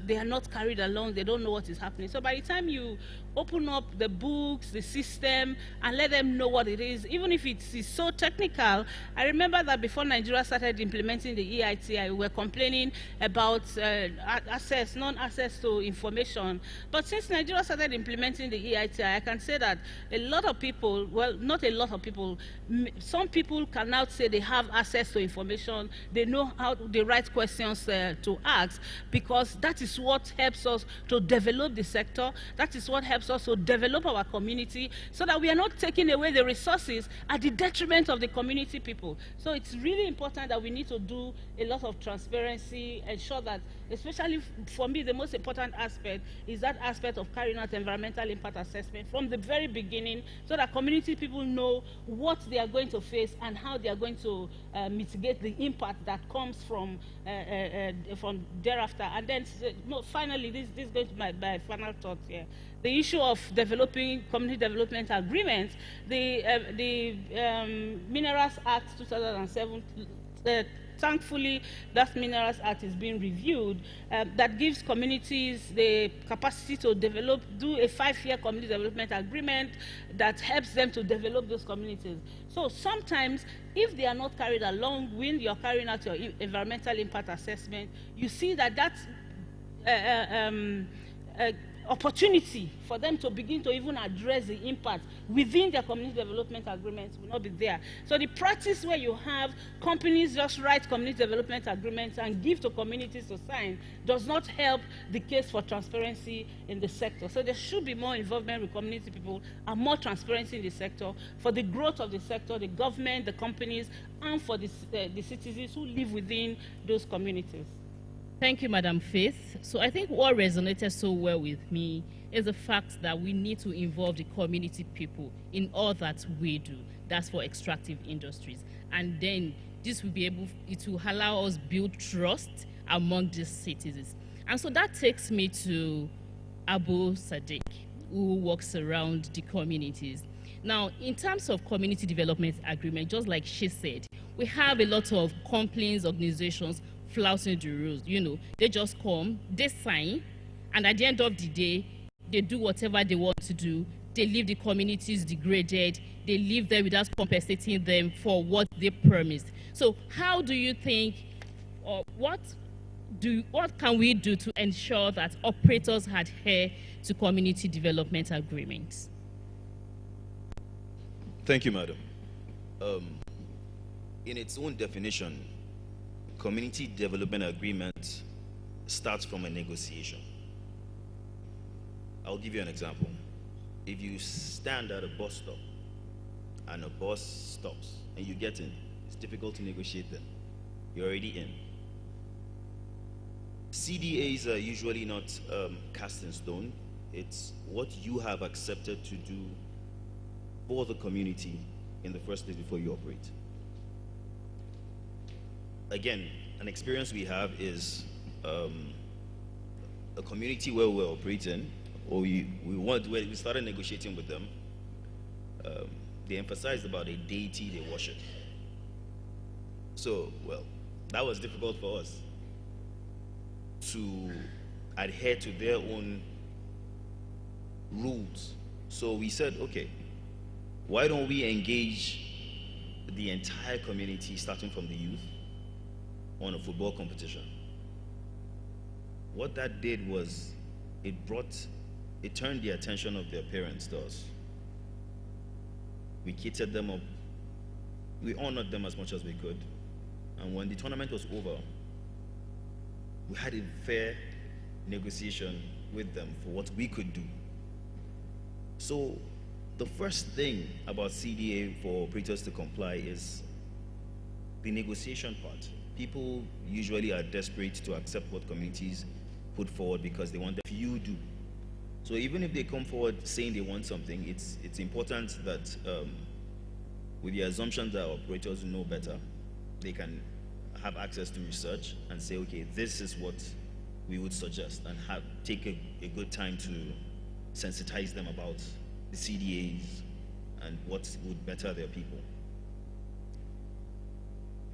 they are not carried along, they don't know what is happening. So by the time you open up the books, the system, and let them know what it is, even if it is so technical. I remember that before Nigeria started implementing the EITI, we were complaining about non-access to information. But since Nigeria started implementing the EITI, I can say that a lot of people, well, not a lot of people, some people can now say they have access to information, they know how the right questions to ask, because that is what helps us to develop the sector, that is what helps us to develop our community, so that we are not taking away the resources at the detriment of the community people. So it's really important that we need to do a lot of transparency, ensure that, especially for me me, the most important aspect is that aspect of carrying out environmental impact assessment from the very beginning, so that community people know what they are going to face and how they are going to mitigate the impact that comes from thereafter. And then, finally, this is going to be my final thought here. The issue of developing community development agreements, the Minerals Act 2007, thankfully, that Minerals Act is being reviewed, that gives communities the capacity to do a 5-year community development agreement that helps them to develop those communities. So sometimes, if they are not carried along when you're carrying out your environmental impact assessment, you see that that's opportunity for them to begin to even address the impact within their community development agreements will not be there. So the practice where you have companies just write community development agreements and give to communities to sign does not help the case for transparency in the sector. So there should be more involvement with community people and more transparency in the sector for the growth of the sector, the government, the companies, and for the citizens who live within those communities. Thank you, Madam Faith. So I think what resonated so well with me is the fact that we need to involve the community people in all that we do. That's for extractive industries. And then this will be able, it will allow us build trust among the citizens. And so that takes me to Abu Sadiq, who works around the communities. Now, in terms of community development agreement, just like she said, we have a lot of complaints, organizations flouting the rules. You know, they just come, they sign, and at the end of the day, they do whatever they want to do. They leave the communities degraded. They leave them without compensating them for what they promised. So how do you think, or what can we do to ensure that operators adhere to community development agreements? Thank you, madam. In its own definition, community development agreement starts from a negotiation. I'll give you an example. If you stand at a bus stop and a bus stops and you get in, it's difficult to negotiate then. You're already in. CDAs are usually not cast in stone. It's what you have accepted to do for the community in the first place before you operate. Again, an experience we have is a community where we're operating, or we started negotiating with them. They emphasized about a deity they worship. So, well, that was difficult for us to adhere to their own rules. So we said, okay, why don't we engage the entire community, starting from the youth, on a football competition? What that did was it turned the attention of their parents to us. We catered them up, we honored them as much as we could, and when the tournament was over, we had a fair negotiation with them for what we could do. So the first thing about CDA for operators to comply is the negotiation part. People usually are desperate to accept what communities put forward because they want the few do. So even if they come forward saying they want something, it's important that with the assumption that operators know better, they can have access to research and say, okay, this is what we would suggest, and take a good time to sensitize them about the CDAs and what would better their people.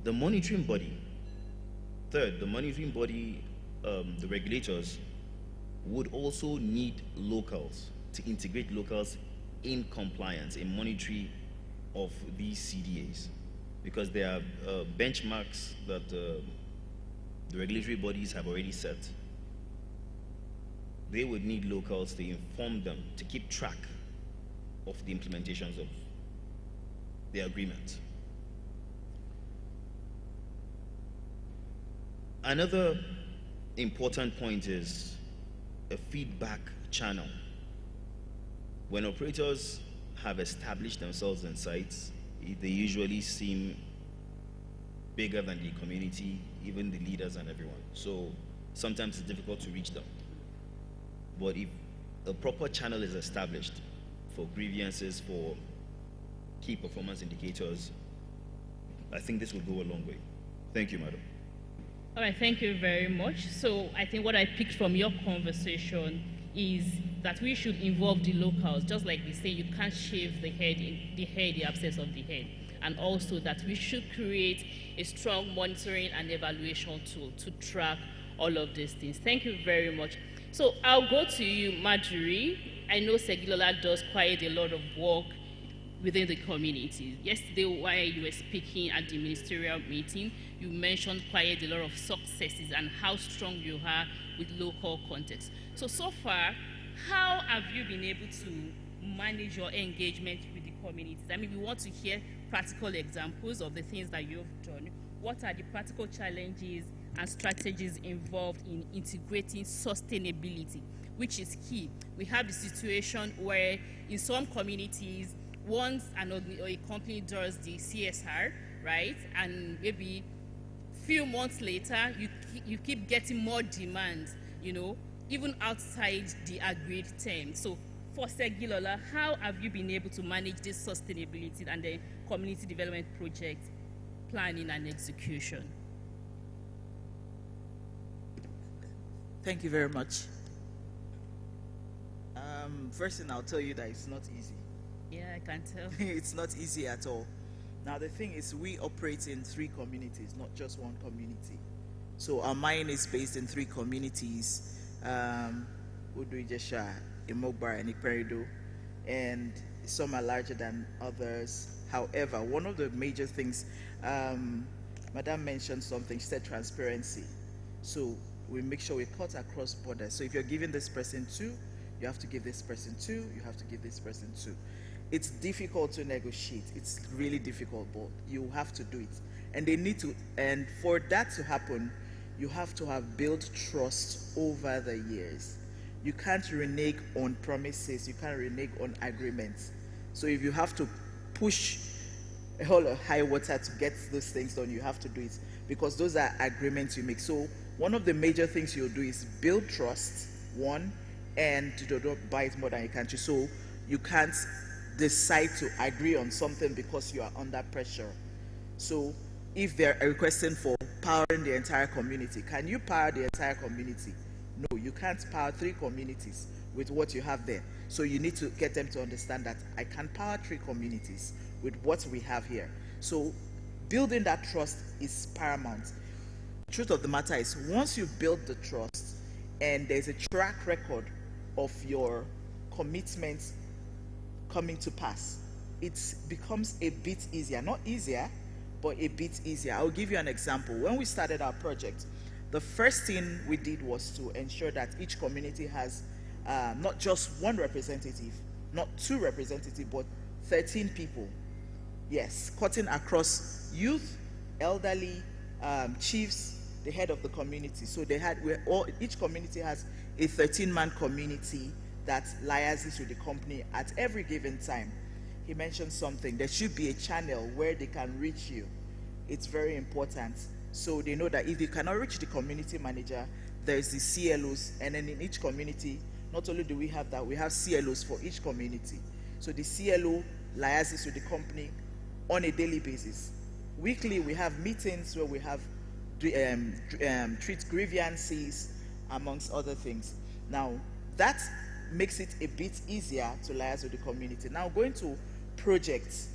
The monitoring body. Third, the monitoring body, the regulators, would also need locals to integrate locals in compliance, in monitoring of these CDAs, because there are benchmarks that the regulatory bodies have already set. They would need locals to inform them, to keep track of the implementations of the agreement. Another important point is a feedback channel. When operators have established themselves in sites, they usually seem bigger than the community, even the leaders and everyone. So sometimes it's difficult to reach them. But if a proper channel is established for grievances, for key performance indicators, I think this will go a long way. Thank you, madam. All right, thank you very much. So I think what I picked from your conversation is that we should involve the locals. Just like we say, you can't shave the head in the absence of the head. And also that we should create a strong monitoring and evaluation tool to track all of these things. Thank you very much. So I'll go to you, Marjorie. I know Segilola does quite a lot of work within the community. Yesterday, while you were speaking at the ministerial meeting, you mentioned quite a lot of successes and how strong you are with local context. So far, how have you been able to manage your engagement with the communities? I mean, we want to hear practical examples of the things that you've done. What are the practical challenges and strategies involved in integrating sustainability, which is key? We have a situation where in some communities, once a company does the CSR, right, and maybe few months later, you keep getting more demand, you know, even outside the agreed term. So for Segilola, how have you been able to manage this sustainability and the community development project planning and execution? Thank you very much. First thing, I'll tell you that it's not easy. Yeah, I can tell. It's not easy at all. Now, the thing is, we operate in 3 communities, not just 1 community. So our mine is based in 3 communities, Udu-Ijesha, Imogbar, and Iperido, and some are larger than others. However, one of the major things, Madam mentioned something, she said transparency. So we make sure we cut across borders. So if you're giving this person 2, you have to give this person 2, you have to give this person 2. It's difficult to negotiate. It's really difficult, but you have to do it. And they need to, and for that to happen, you have to have built trust over the years. You can't renege on promises, you can't renege on agreements. So if you have to push a whole high water to get those things done, you have to do it, because those are agreements you make. So one of the major things you'll do is build trust, 1, and don't buy it more than you can chew. So you can't decide to agree on something because you are under pressure. So if they're requesting for powering the entire community, can you power the entire community? No, you can't power 3 communities with what you have there. So you need to get them to understand that I can power 3 communities with what we have here. So building that trust is paramount. The truth of the matter is, once you build the trust and there's a track record of your commitments coming to pass, it becomes a bit easier. Not easier, but a bit easier. I'll give you an example. When we started our project, the first thing we did was to ensure that each community has not just 1 representative, not 2 representatives, but 13 people. Yes, cutting across youth, elderly, chiefs, the head of the community. So each community has a 13-man community that liaises with the company at every given time. He mentioned something. There should be a channel where they can reach you. It's very important. So they know that if they cannot reach the community manager, there's the CLOs, and then in each community, not only do we have that, we have CLOs for each community. So the CLO liaises with the company on a daily basis. Weekly, we have meetings where we have treat grievances, amongst other things. Now, that makes it a bit easier to liaise with the community. Now, going to projects,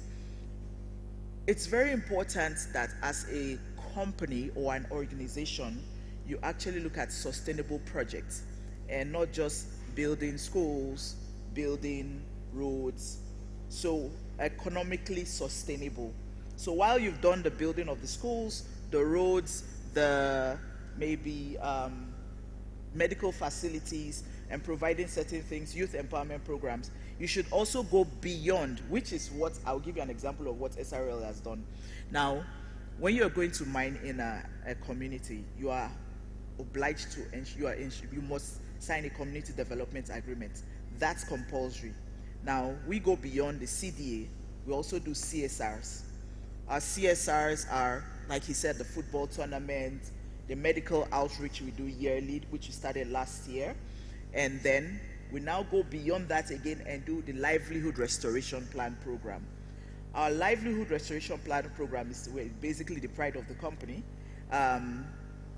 it's very important that as a company or an organization, you actually look at sustainable projects and not just building schools, building roads. So economically sustainable. So while you've done the building of the schools, the roads, the maybe medical facilities, and providing certain things, youth empowerment programs, you should also go beyond, which is what I'll give you an example of what SRL has done. Now, when you're going to mine in a community, you are obliged to ensure you must sign a community development agreement. That's compulsory. Now, we go beyond the CDA. We also do CSRs. Our CSRs are, like he said, the football tournament, the medical outreach we do yearly, which we started last year. And then we now go beyond that again and do the livelihood restoration plan program. Our livelihood restoration plan program is basically the pride of the company.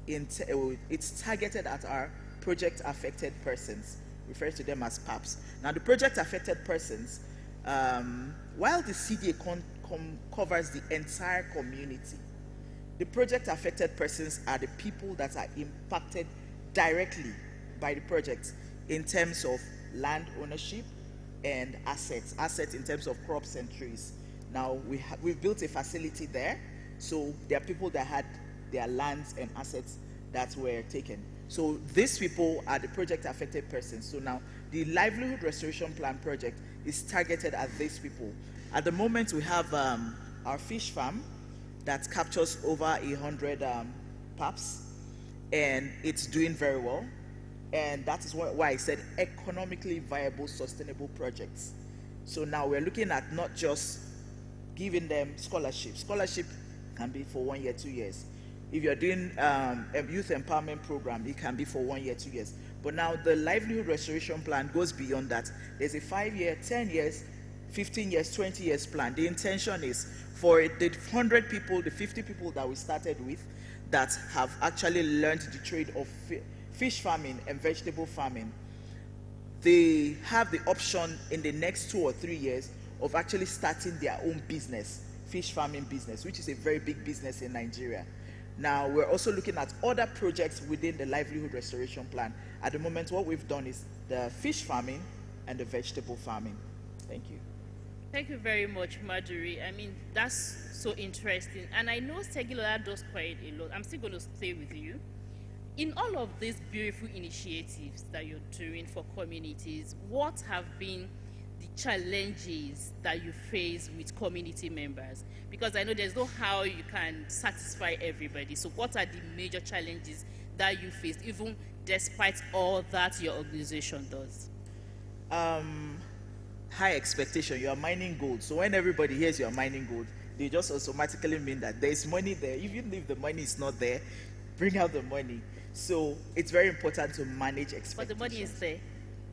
It's targeted at our project affected persons, refers to them as PAPs. Now the project affected persons, while the CDA covers the entire community, the project affected persons are the people that are impacted directly by the project in terms of land ownership and assets in terms of crops and trees. Now we've built a facility there, so there are people that had their lands and assets that were taken. So these people are the project affected persons. So now the livelihood restoration plan project is targeted at these people. At the moment we have our fish farm that captures over 100 PAPs, and it's doing very well. And that is why I said economically viable, sustainable projects. So now we're looking at not just giving them scholarship. Scholarship can be for 1 year, 2 years. If you're doing a youth empowerment program, it can be for 1 year, 2 years. But now the livelihood restoration plan goes beyond that. There's a 5 year, 10 years, 15 years, 20 years plan. The intention is for the 100 people, the 50 people that we started with that have actually learned the trade of fish farming and vegetable farming, they have the option in the next 2 or 3 years of actually starting their own business, fish farming business, which is a very big business in Nigeria. Now we're also looking at other projects within the livelihood restoration plan. At the moment, what we've done is the fish farming and the vegetable farming. Thank you. Thank you very much, Marjorie. I mean, that's so interesting. And I know Segilola does quite a lot. I'm still going to stay with you. In all of these beautiful initiatives that you're doing for communities, what have been the challenges that you face with community members? Because I know there's no how you can satisfy everybody. So what are the major challenges that you face, even despite all that your organization does? High expectation. You are mining gold. So when everybody hears you are mining gold, they just automatically mean that there's money there. Even if the money is not there, bring out the money. So it's very important to manage expectations. But the money is there.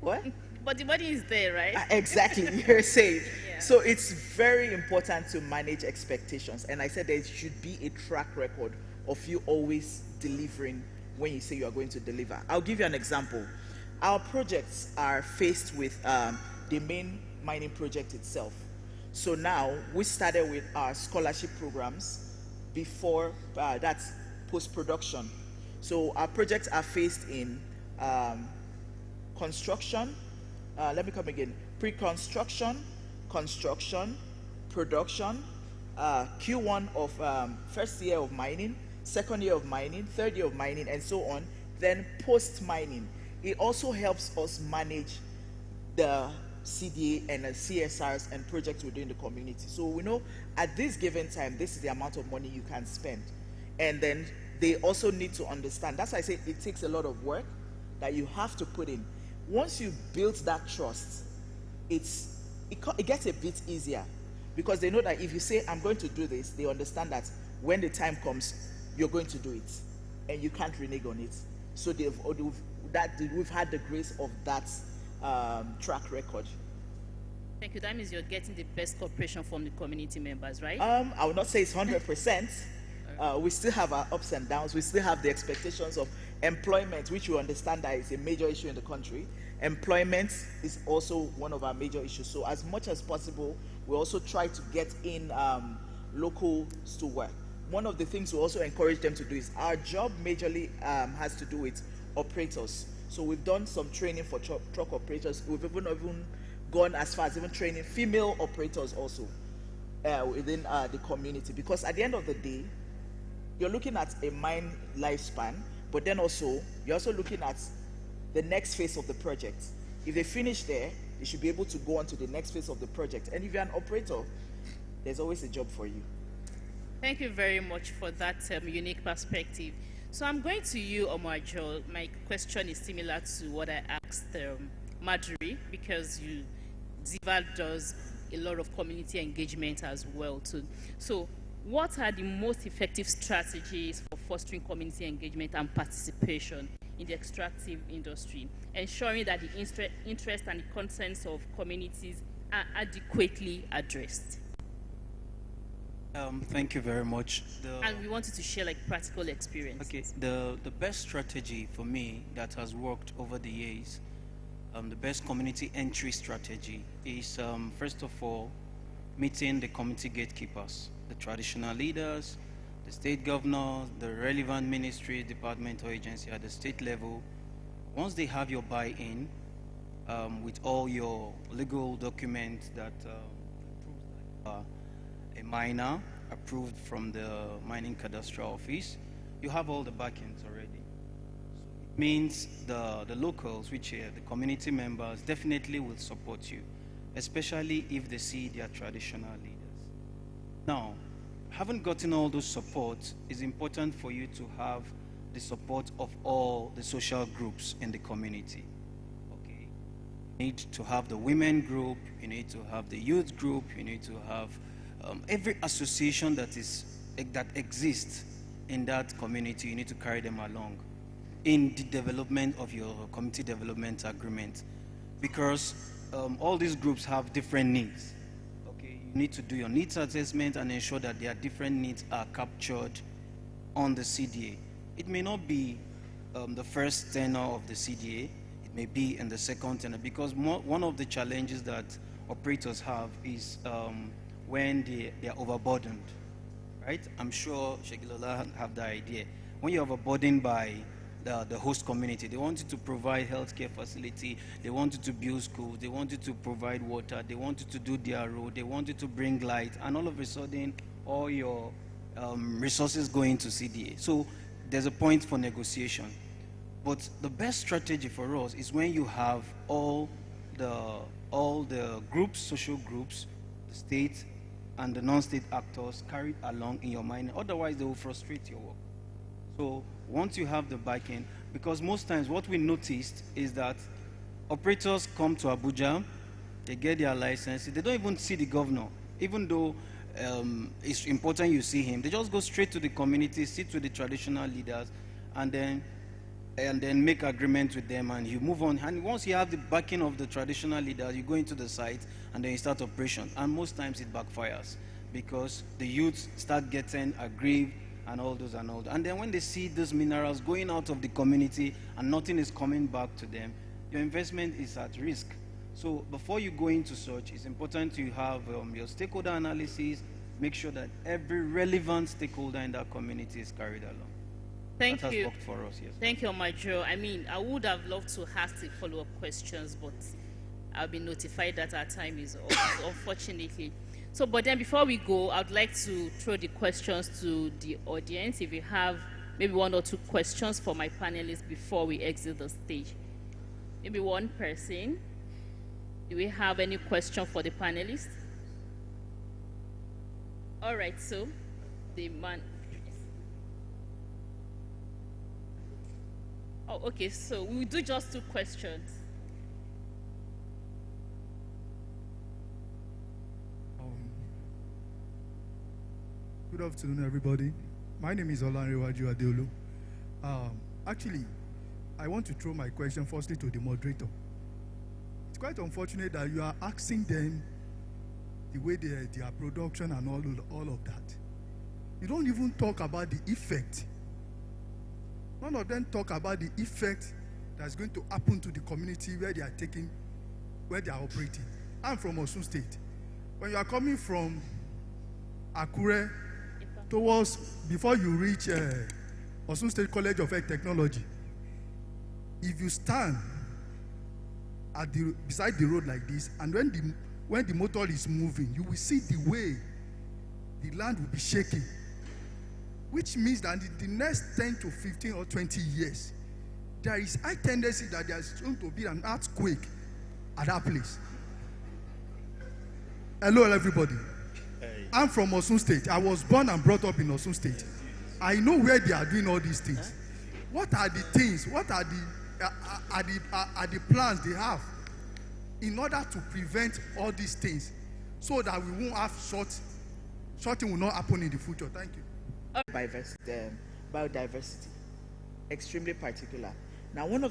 What? But the money is there, right? Exactly, you're saying. Yeah. So it's very important to manage expectations. And I said there should be a track record of you always delivering when you say you are going to deliver. I'll give you an example. Our projects are faced with the main mining project itself. So now we started with our scholarship programs before that's post-production. So our projects are faced in construction, let me come again, pre-construction, construction, production, Q1 of first year of mining, second year of mining, third year of mining, and so on, then post-mining. It also helps us manage the CDA and the CSRs and projects within the community. So we know at this given time, this is the amount of money you can spend. And then they also need to understand. That's why I say it takes a lot of work that you have to put in. Once you build that trust, it gets a bit easier, because they know that if you say, I'm going to do this, they understand that when the time comes, you're going to do it, and you can't renege on it. So we've had the grace of that track record. Thank you. That means you're getting the best cooperation from the community members, right? I would not say it's 100%. We still have our ups and downs. We still have the expectations of employment, which you understand that is a major issue in the country. Employment is also one of our major issues. So as much as possible, we also try to get in locals to work. One of the things we also encourage them to do is our job majorly has to do with operators. So we've done some training for truck operators. We've even gone as far as even training female operators also within the community. Because at the end of the day, you're looking at a mine lifespan, but then also, you're also looking at the next phase of the project. If they finish there, they should be able to go on to the next phase of the project. And if you're an operator, there's always a job for you. Thank you very much for that unique perspective. So I'm going to you, Omar Joel. My question is similar to what I asked Marjorie, because Ziva does a lot of community engagement as well too. So what are the most effective strategies for fostering community engagement and participation in the extractive industry, ensuring that the interest and the concerns of communities are adequately addressed? Thank you very much. And we wanted to share like practical experience. Okay, the best strategy for me that has worked over the years, the best community entry strategy is, first of all, meeting the community gatekeepers, the traditional leaders, the state governors, the relevant ministry, department, or agency at the state level. Once they have your buy-in with all your legal documents that proves a miner approved from the mining cadastral office, you have all the backends already. So it means the locals, which are the community members, definitely will support you, especially if they see their traditional leaders. Now, having gotten all those support, it's important for you to have the support of all the social groups in the community. Okay, you need to have the women group, you need to have the youth group, you need to have every association that exists in that community. You need to carry them along in the development of your community development agreement, because all these groups have different needs. Okay, you need to do your needs assessment and ensure that their different needs are captured on the CDA. It may not be the first tenor of the CDA, it may be in the second tenor, because one of the challenges that operators have is when they are overburdened, right? I'm sure Shegilola have the idea. When you're overburdened by the host community, they want you to provide healthcare facility, they want you to build schools, they want you to provide water, they want you to do their road, they want you to bring light, and all of a sudden, all your resources go into CDA. So there's a point for negotiation. But the best strategy for us is when you have all the groups, social groups, the state, and the non-state actors carried along in your mind. Otherwise, they will frustrate your work. So once you have the backing, because most times what we noticed is that operators come to Abuja, they get their license, they don't even see the governor, even though it's important you see him. They just go straight to the community, sit with the traditional leaders, and then make agreement with them, and you move on. And once you have the backing of the traditional leaders, you go into the site and then you start operation. And most times it backfires because the youths start getting aggrieved and all those and all that. And then when they see those minerals going out of the community and nothing is coming back to them, your investment is at risk. So before you go into such, it's important to have your stakeholder analysis, make sure that every relevant stakeholder in that community is carried along. Thank that you. Has worked for us, yes. Thank you, Omajo. I mean, I would have loved to ask the follow-up questions, but I've been notified that our time is up, unfortunately. So, but then before we go, I'd like to throw the questions to the audience. If you have maybe one or two questions for my panelists before we exit the stage. Maybe one person. Do we have any question for the panelists? All right, so the man. Oh, okay, so we'll do just two questions. Good afternoon, everybody. My name is Olanrewaju Adeolu. Actually, I want to throw my question firstly to the moderator. It's quite unfortunate that you are asking them the way their production and all of that. You don't even talk about the effect. None of them talk about the effect that's going to happen to the community where they are operating. I'm from Osun State. When you are coming from Akure towards, before you reach Osun State College of Health Technology, if you stand beside the road like this, and when the motor is moving, you will see the way the land will be shaking, which means that in the next 10 to 15 or 20 years, there is high tendency that there is going to be an earthquake at that place. Hello, everybody. Hey. I'm from Osun State. I was born and brought up in Osun State. I know where they are doing all these things. What are the things? What are the plans they have in order to prevent all these things, so that we won't have Something will not happen in the future. Thank you. Biodiversity, extremely particular. Now, one of